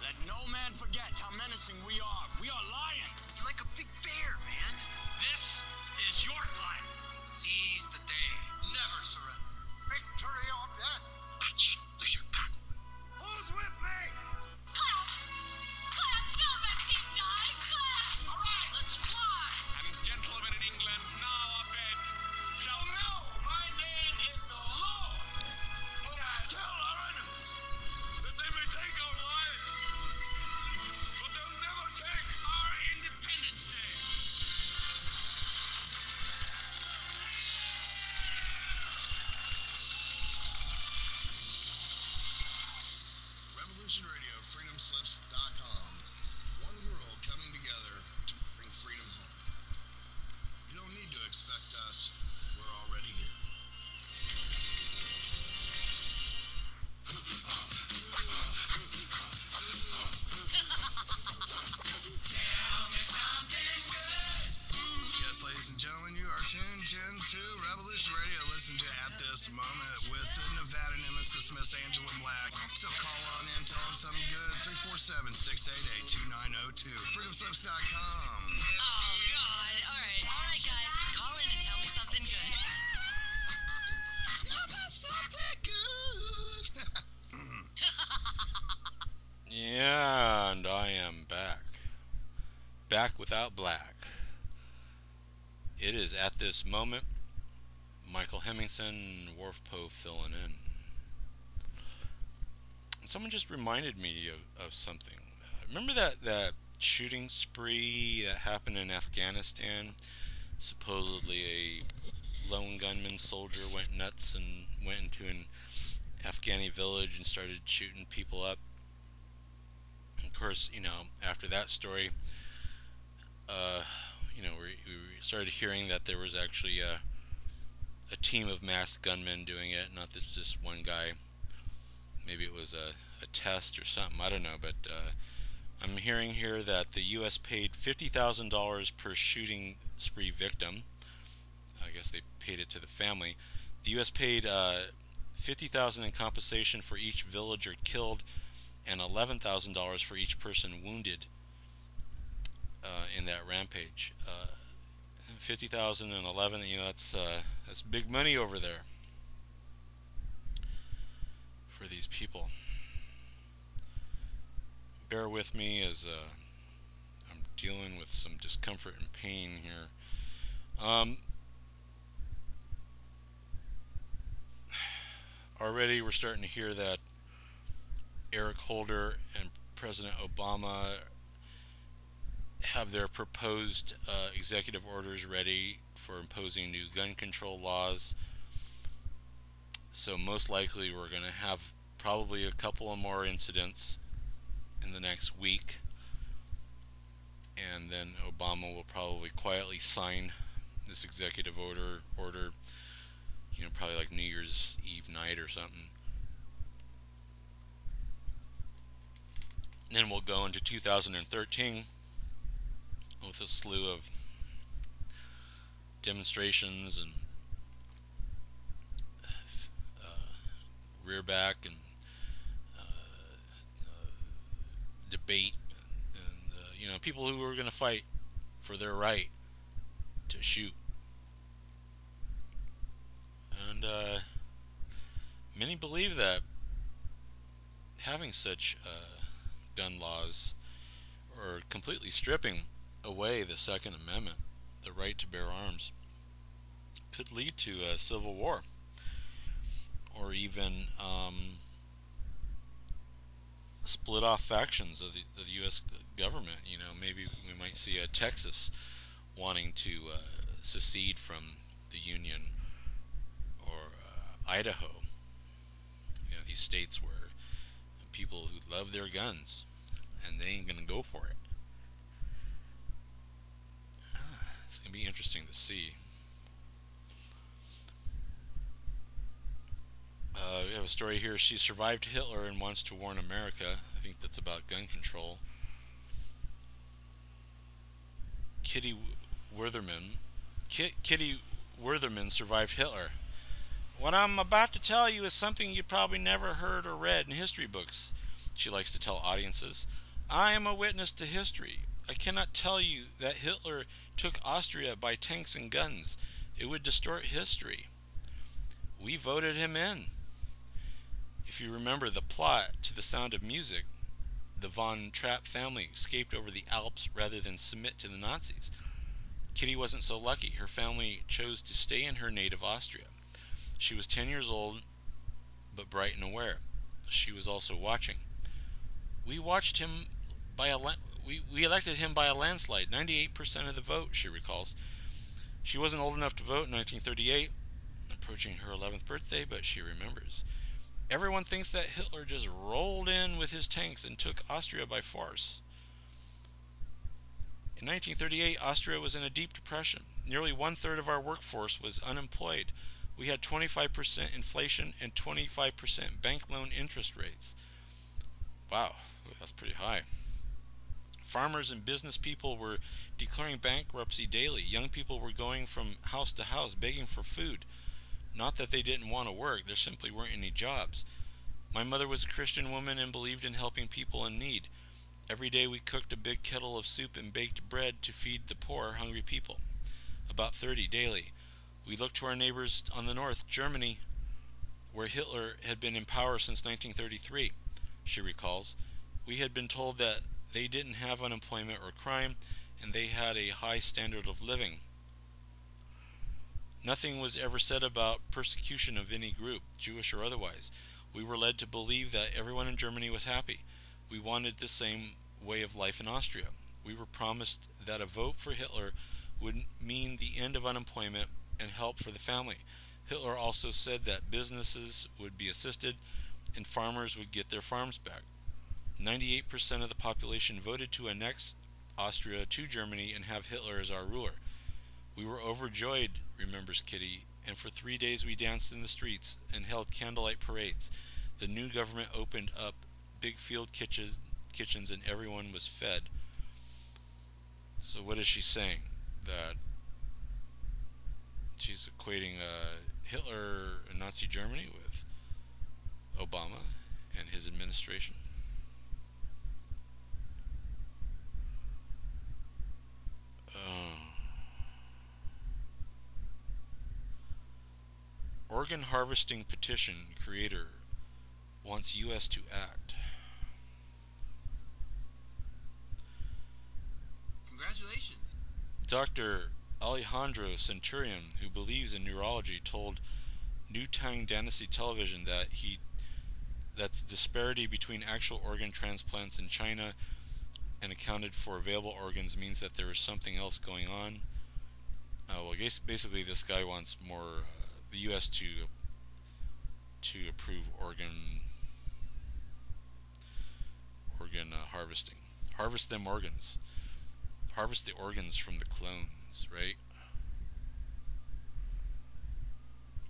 Let no man forget how menacing we are. We are lions. You're like a big bear, man. This is your time. Seize the day. Never surrender. Victory or death. Apache, lose your gun. Who's with me? Clap! Clap! Don't let him die! Clap! All right, let's fly. And gentlemen in England, now a bed shall know my name is the Lord. When I tell our enemies that they may take our lives, but they'll never take our Independence Day. Revolution Radio, freedomslips.com. One world coming together to bring freedom home. You don't need to expect us. We're already here. Yes, ladies and gentlemen, you are tuned to Revolution Radio. Listen to At This Moment with the Nevada Nemesis, Miss Angela Black. So call on in, tell them something good. 347-688-2902. Freedomslips.com. Oh, God. All right, guys. Call in and tell me something good. Tell me something good. Yeah, and I am back. Back without black. It is At This Moment. Michael Hemmingson, Wharf Poe filling in. Someone just reminded me of something. Remember that shooting spree that happened in Afghanistan? Supposedly a lone gunman soldier went nuts and went into an Afghani village and started shooting people up. Of course, after that story, we started hearing that there was actually a team of masked gunmen doing it, not just one guy. Maybe it was a test or something, I don't know, but I'm hearing here that the U.S. paid $50,000 per shooting spree victim. I guess they paid it to the family. The U.S. paid $50,000 in compensation for each villager killed and $11,000 for each person wounded in that rampage. 50,000 and 11, that's big money over there for these people. Bear with me as I'm dealing with some discomfort and pain here. Already we're starting to hear that Eric Holder and President Obama have their proposed executive orders ready for imposing new gun control laws. So most likely we're going to have probably a couple of more incidents in the next week, and then Obama will probably quietly sign this executive order, probably like New Year's Eve night or something. And then we'll go into 2013 with a slew of demonstrations and rearback and debate, and people who are going to fight for their right to shoot. And many believe that having such gun laws or completely stripping away the Second Amendment, the right to bear arms, could lead to a civil war, or even split off factions of the U.S. government. You know, maybe we might see a Texas wanting to secede from the Union, or Idaho. You know, these states where people who love their guns and they ain't gonna go for it. It's gonna be interesting to see. We have a story here. She survived Hitler and wants to warn America. I think that's about gun control. Kitty Wertherman survived Hitler. What I'm about to tell you is something you probably never heard or read in history books, she likes to tell audiences. I am a witness to history. I cannot tell you that Hitler took Austria by tanks and guns. It would distort history. We voted him in. If you remember the plot to The Sound of Music, the Von Trapp family escaped over the Alps rather than submit to the Nazis. Kitty wasn't so lucky. Her family chose to stay in her native Austria. She was 10 years old, but bright and aware. She was also watching. We watched him by we elected him by a landslide, 98% of the vote, she recalls. She wasn't old enough to vote in 1938, approaching her 11th birthday, but she remembers. Everyone thinks that Hitler just rolled in with his tanks and took Austria by force. In 1938, Austria was in a deep depression. Nearly one-third of our workforce was unemployed. We had 25% inflation and 25% bank loan interest rates. Wow, that's pretty high. Farmers and business people were declaring bankruptcy daily. Young people were going from house to house begging for food. Not that they didn't want to work, there simply weren't any jobs. My mother was a Christian woman and believed in helping people in need. Every day we cooked a big kettle of soup and baked bread to feed the poor, hungry people. About 30 daily. We looked to our neighbors on the north, Germany, where Hitler had been in power since 1933, she recalls. We had been told that they didn't have unemployment or crime, and they had a high standard of living. Nothing was ever said about persecution of any group, Jewish or otherwise. We were led to believe that everyone in Germany was happy. We wanted the same way of life in Austria. We were promised that a vote for Hitler would mean the end of unemployment and help for the family. Hitler also said that businesses would be assisted and farmers would get their farms back. 98% of the population voted to annex Austria to Germany and have Hitler as our ruler. We were overjoyed, remembers Kitty, and for 3 days we danced in the streets and held candlelight parades. The new government opened up big field kitchens and everyone was fed. So what is she saying? That she's equating Hitler and Nazi Germany with Obama and his administration. Organ harvesting petition creator wants U.S. to act. Congratulations. Dr. Alejandro Centurion, who believes in neurology, told New Tang Dynasty Television that the disparity between actual organ transplants in China and accounted for available organs means that there is something else going on. Well, I guess basically this guy wants more the U.S. to approve organ harvesting. Harvest them organs. Harvest the organs from the clones, right?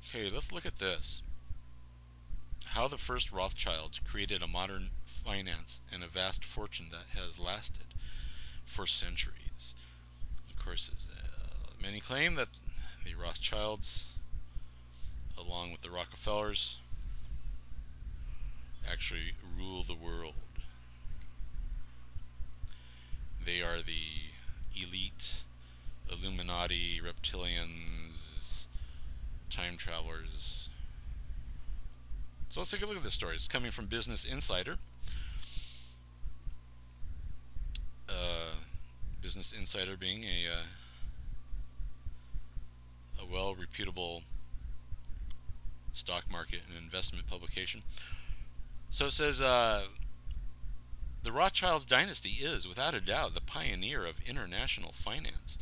Okay, let's look at this. How the first Rothschilds created a modern finance and a vast fortune that has lasted for centuries. Of course, many claim that the Rothschilds, along with the Rockefellers, actually rule the world. They are the elite Illuminati, reptilians, time travelers. So let's take a look at this story. It's coming from Business Insider. Business Insider being a well-reputable stock market and investment publication. So it says, the Rothschilds dynasty is, without a doubt, the pioneer of international finance.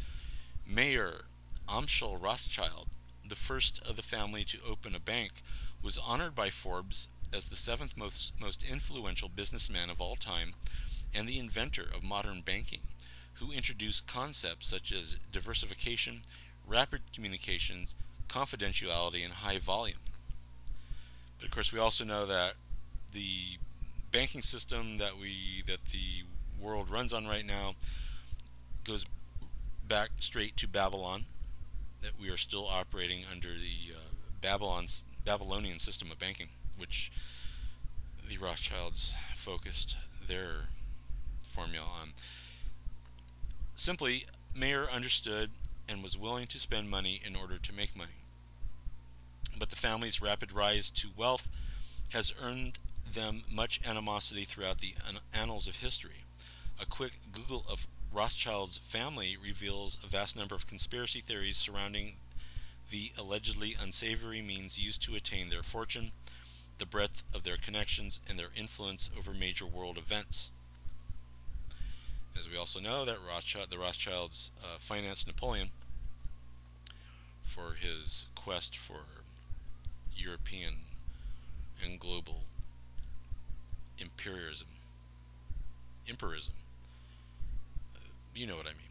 Mayer Amschel Rothschild, the first of the family to open a bank, was honored by Forbes as the seventh most influential businessman of all time and the inventor of modern banking, who introduced concepts such as diversification, rapid communications, confidentiality, and high volume. But of course, we also know that the banking system that the world runs on right now goes back straight to Babylon, that we are still operating under the Babylonian system of banking, which the Rothschilds focused their formula on. Simply, Mayer understood and was willing to spend money in order to make money. But the family's rapid rise to wealth has earned them much animosity throughout the annals of history. A quick Google of Rothschild's family reveals a vast number of conspiracy theories surrounding the allegedly unsavory means used to attain their fortune, the breadth of their connections, and their influence over major world events. As we also know, that the Rothschilds financed Napoleon for his quest for European and global imperialism. You know what I mean.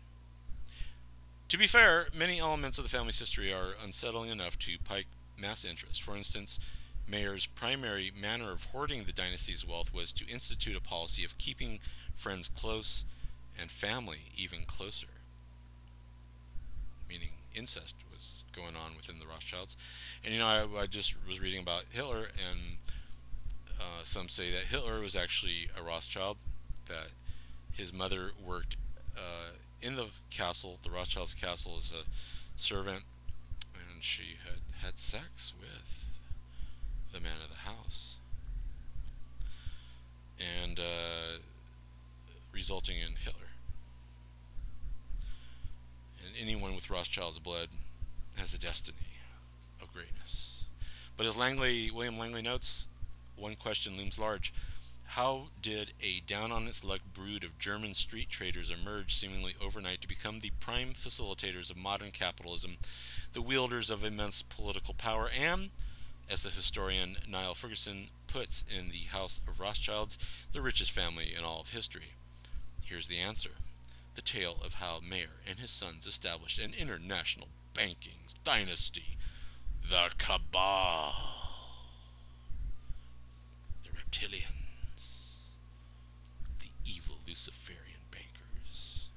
To be fair, many elements of the family's history are unsettling enough to pique mass interest. For instance, Mayer's primary manner of hoarding the dynasty's wealth was to institute a policy of keeping friends close and family even closer. Meaning incest was going on within the Rothschilds. And I just was reading about Hitler, and some say that Hitler was actually a Rothschild, that his mother worked in the castle, the Rothschilds' castle, as a servant, and she had sex with the man of the house, and resulting in Hitler. And anyone with Rothschild's blood has a destiny of greatness. But as William Langley notes, one question looms large. How did a down-on-its-luck brood of German street traders emerge seemingly overnight to become the prime facilitators of modern capitalism, the wielders of immense political power, and, as the historian Niall Ferguson puts in The House of Rothschilds, the richest family in all of history? Here's the answer. The tale of how Mayer and his sons established an international banking dynasty, the Cabal, the reptilians, the evil Luciferian bankers.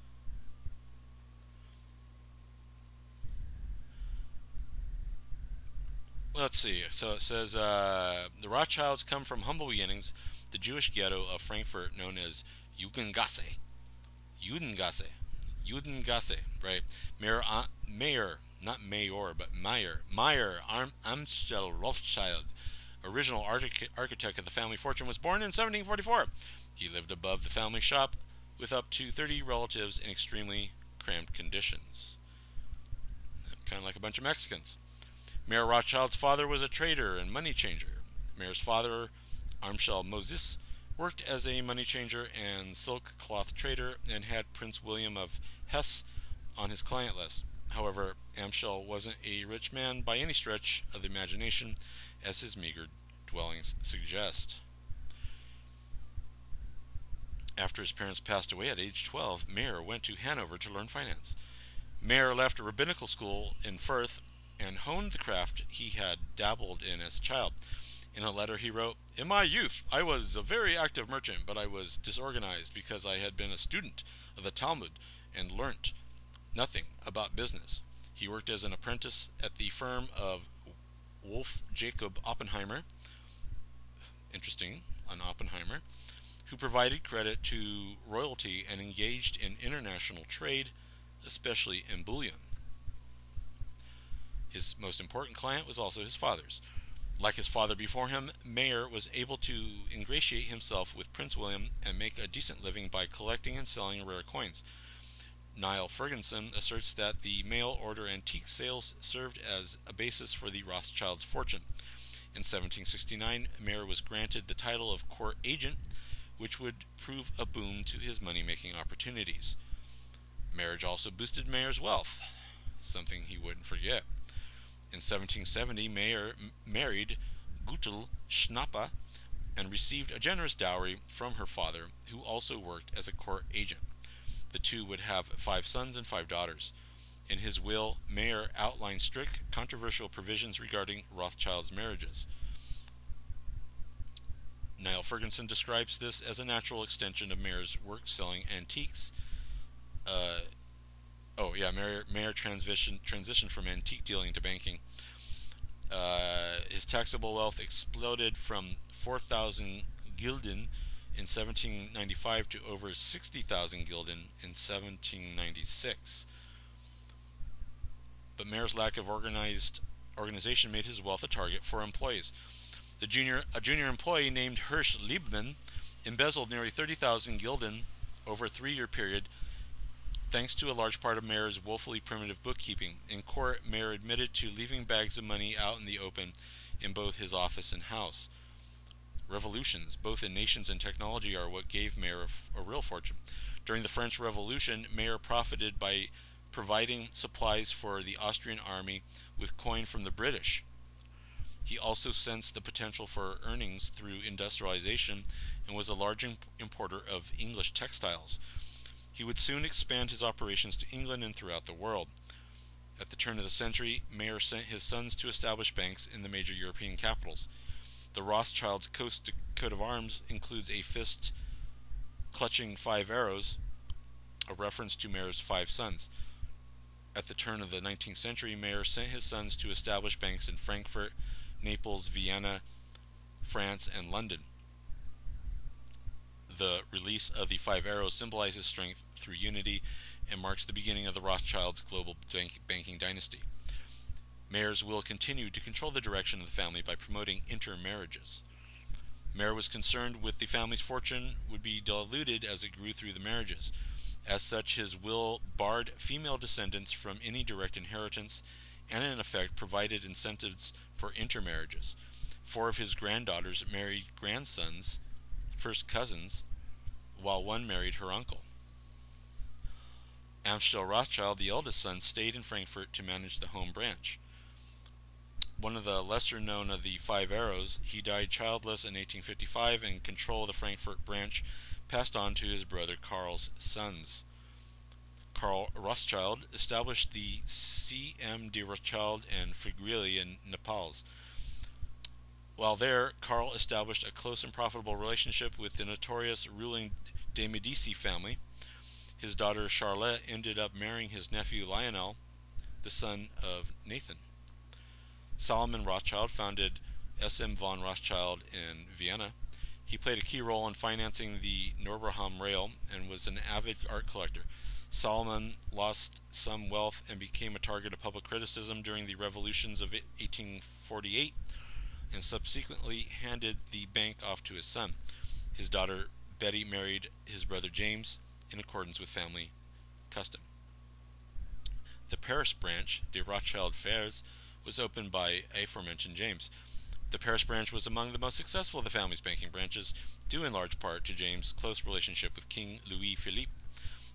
Let's see. So it says, the Rothschilds come from humble beginnings, the Jewish ghetto of Frankfurt known as Judengasse, right? Mayer, not Mayor, but Mayer Amschel Rothschild, original architect of the family fortune, was born in 1744. He lived above the family shop with up to 30 relatives in extremely cramped conditions. Kind of like a bunch of Mexicans. Mayer Rothschild's father was a trader and money changer. Mayer's father, Amschel Moses, worked as a money changer and silk cloth trader and had Prince William of Hesse on his client list. However, Amschel wasn't a rich man by any stretch of the imagination, as his meager dwellings suggest. After his parents passed away at age 12, Mayer went to Hanover to learn finance. Mayer left a rabbinical school in Fürth and honed the craft he had dabbled in as a child. In a letter he wrote, "In my youth I was a very active merchant, but I was disorganized because I had been a student of the Talmud and learnt nothing about business." He worked as an apprentice at the firm of Wolf Jacob Oppenheimer, interesting, an Oppenheimer, who provided credit to royalty and engaged in international trade, especially in bullion. His most important client was also his father's. Like his father before him, Mayer was able to ingratiate himself with Prince William and make a decent living by collecting and selling rare coins. Niall Ferguson asserts that the mail-order antique sales served as a basis for the Rothschilds' fortune. In 1769, Mayer was granted the title of court agent, which would prove a boon to his money-making opportunities. Marriage also boosted Mayer's wealth, something he wouldn't forget. In 1770, Mayer married Gutel Schnappa and received a generous dowry from her father, who also worked as a court agent. The two would have 5 sons and 5 daughters. In his will, Mayer outlined strict, controversial provisions regarding Rothschild's marriages. Niall Ferguson describes this as a natural extension of Mayer's work selling antiques. Mayer transitioned from antique dealing to banking. His taxable wealth exploded from 4,000 gulden in 1795 to over 60,000 gulden in 1796. But Mayer's lack of organization made his wealth a target for employees. A junior employee named Hirsch Liebman embezzled nearly 30,000 gulden over a 3-year period, thanks to a large part of Mayer's woefully primitive bookkeeping. In court, Mayer admitted to leaving bags of money out in the open in both his office and house. Revolutions, both in nations and technology, are what gave Mayer a real fortune. During the French Revolution, Mayer profited by providing supplies for the Austrian army with coin from the British. He also sensed the potential for earnings through industrialization and was a large importer of English textiles. He would soon expand his operations to England and throughout the world. At the turn of the century, Mayer sent his sons to establish banks in the major European capitals. The Rothschilds' coat of arms includes a fist clutching 5 arrows, a reference to Mayer's 5 sons. At the turn of the 19th century, Mayer sent his sons to establish banks in Frankfurt, Naples, Vienna, France, and London. The release of the 5 arrows symbolizes strength through unity and marks the beginning of the Rothschilds' global banking dynasty. Mayer's will continued to control the direction of the family by promoting intermarriages. Mayer was concerned with the family's fortune would be diluted as it grew through the marriages. As such, his will barred female descendants from any direct inheritance and in effect provided incentives for intermarriages. 4 of his granddaughters married grandsons, first cousins, while one married her uncle. Amschel Rothschild, the eldest son, stayed in Frankfurt to manage the home branch. One of the lesser known of the 5 arrows, he died childless in 1855, and control of the Frankfurt branch passed on to his brother Karl's sons. Karl Rothschild established the C.M. de Rothschild and Frigili in Naples. While there, Karl established a close and profitable relationship with the notorious ruling de Medici family. His daughter Charlotte ended up marrying his nephew Lionel, the son of Nathan. Salomon Rothschild founded S.M. von Rothschild in Vienna. He played a key role in financing the Norberham Rail and was an avid art collector. Salomon lost some wealth and became a target of public criticism during the revolutions of 1848 and subsequently handed the bank off to his son. His daughter Betty married his brother James in accordance with family custom. The Paris branch, de Rothschild Fers, was opened by aforementioned James. The Paris branch was among the most successful of the family's banking branches, due in large part to James' close relationship with King Louis Philippe.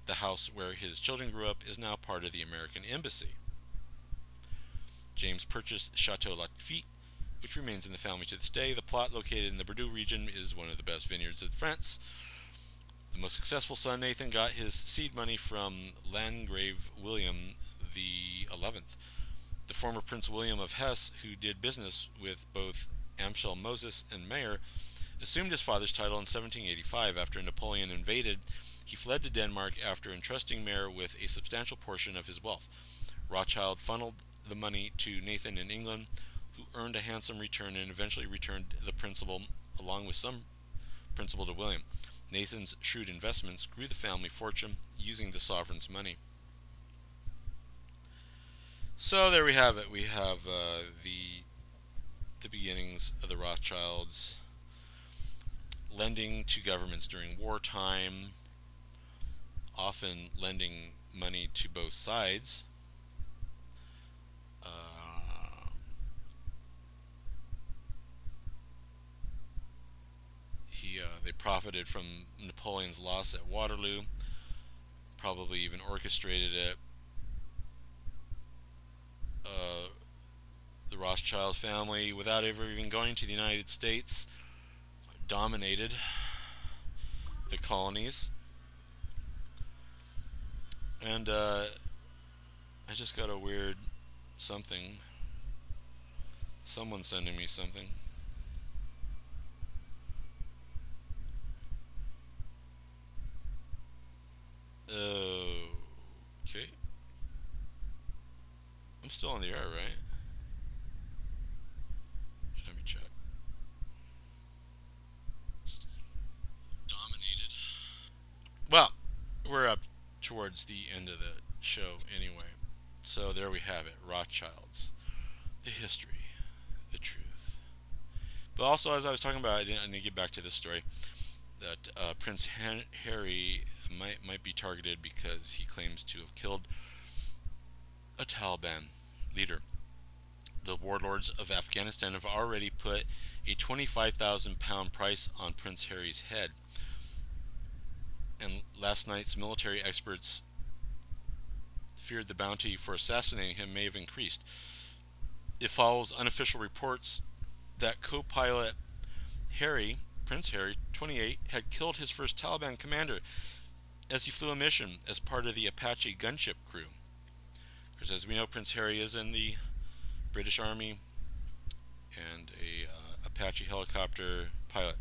The house where his children grew up is now part of the American Embassy. James purchased Chateau Lafite, which remains in the family to this day. The plot, located in the Bordeaux region, is one of the best vineyards in France. The most successful son, Nathan, got his seed money from Landgrave William the 11th. The former Prince William of Hesse, who did business with both Amschel Moses and Mayer, assumed his father's title in 1785 after Napoleon invaded. He fled to Denmark after entrusting Mayer with a substantial portion of his wealth. Rothschild funneled the money to Nathan in England, who earned a handsome return and eventually returned the principal, along with some principal, to William. Nathan's shrewd investments grew the family fortune using the sovereign's money. So there we have it. We have the beginnings of the Rothschilds, lending to governments during wartime, often lending money to both sides. They profited from Napoleon's loss at Waterloo, probably even orchestrated it. The Rothschild family, without ever even going to the United States, dominated the colonies. And I just got a weird something. Someone's sending me something. Okay. I'm still on the air, right? Let me check. Dominated. Well, we're up towards the end of the show anyway. So there we have it. Rothschilds. The history. The truth. But also, as I was talking about, I need to get back to this story, that Prince Harry might be targeted because he claims to have killed a Taliban leader. The warlords of Afghanistan have already put a £25,000 price on Prince Harry's head, and last night's military experts feared the bounty for assassinating him may have increased. It follows unofficial reports that co-pilot Harry, Prince Harry, 28, had killed his first Taliban commander as he flew a mission as part of the Apache gunship crew. Because as we know, Prince Harry is in the British Army and a Apache helicopter pilot.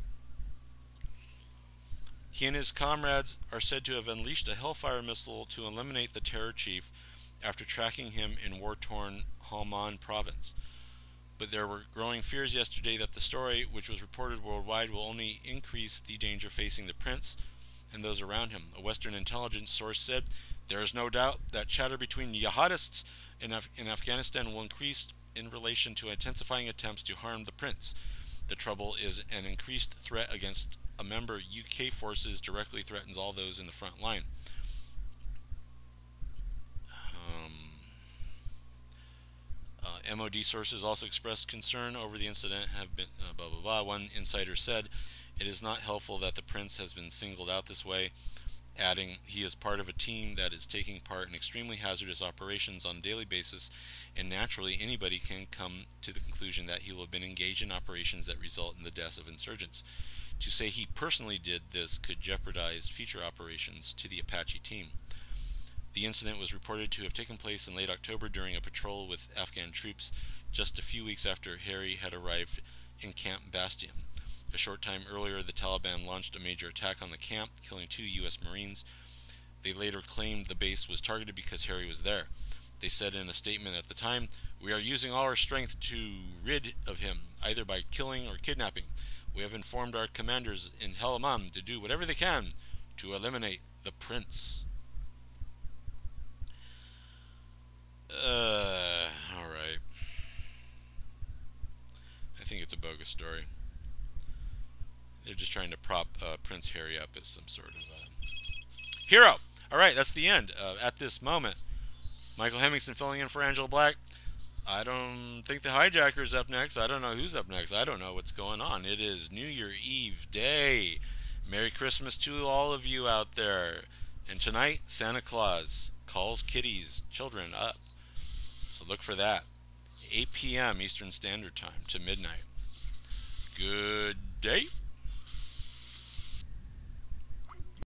He and his comrades are said to have unleashed a Hellfire missile to eliminate the terror chief after tracking him in war-torn Helmand province. But there were growing fears yesterday that the story, which was reported worldwide, will only increase the danger facing the prince and those around him. A Western intelligence source said, "There is no doubt that chatter between jihadists in Afghanistan will increase in relation to intensifying attempts to harm the prince. The trouble is an increased threat against a member UK forces directly threatens all those in the front line." MOD sources also expressed concern over the incident. Have been blah blah blah. One insider said, "It is not helpful that the prince has been singled out this way," adding, "He is part of a team that is taking part in extremely hazardous operations on a daily basis, and naturally anybody can come to the conclusion that he will have been engaged in operations that result in the deaths of insurgents. To say he personally did this could jeopardize future operations to the Apache team." The incident was reported to have taken place in late October during a patrol with Afghan troops, just a few weeks after Harry had arrived in Camp Bastion. A short time earlier, the Taliban launched a major attack on the camp, killing 2 U.S. Marines. They later claimed the base was targeted because Harry was there. They said in a statement at the time, "We are using all our strength to rid of him, either by killing or kidnapping. We have informed our commanders in Helmand to do whatever they can to eliminate the prince." Alright. I think it's a bogus story. They're just trying to prop Prince Harry up as some sort of hero. Alright, that's the end. At this moment, Michael Hemmingson filling in for Angela Black. I don't think the hijacker's up next. I don't know who's up next. I don't know what's going on. It is New Year Eve day. Merry Christmas to all of you out there. And tonight, Santa Claus calls kitties, children up. So look for that. 8 p.m. Eastern Standard Time to midnight. Good day.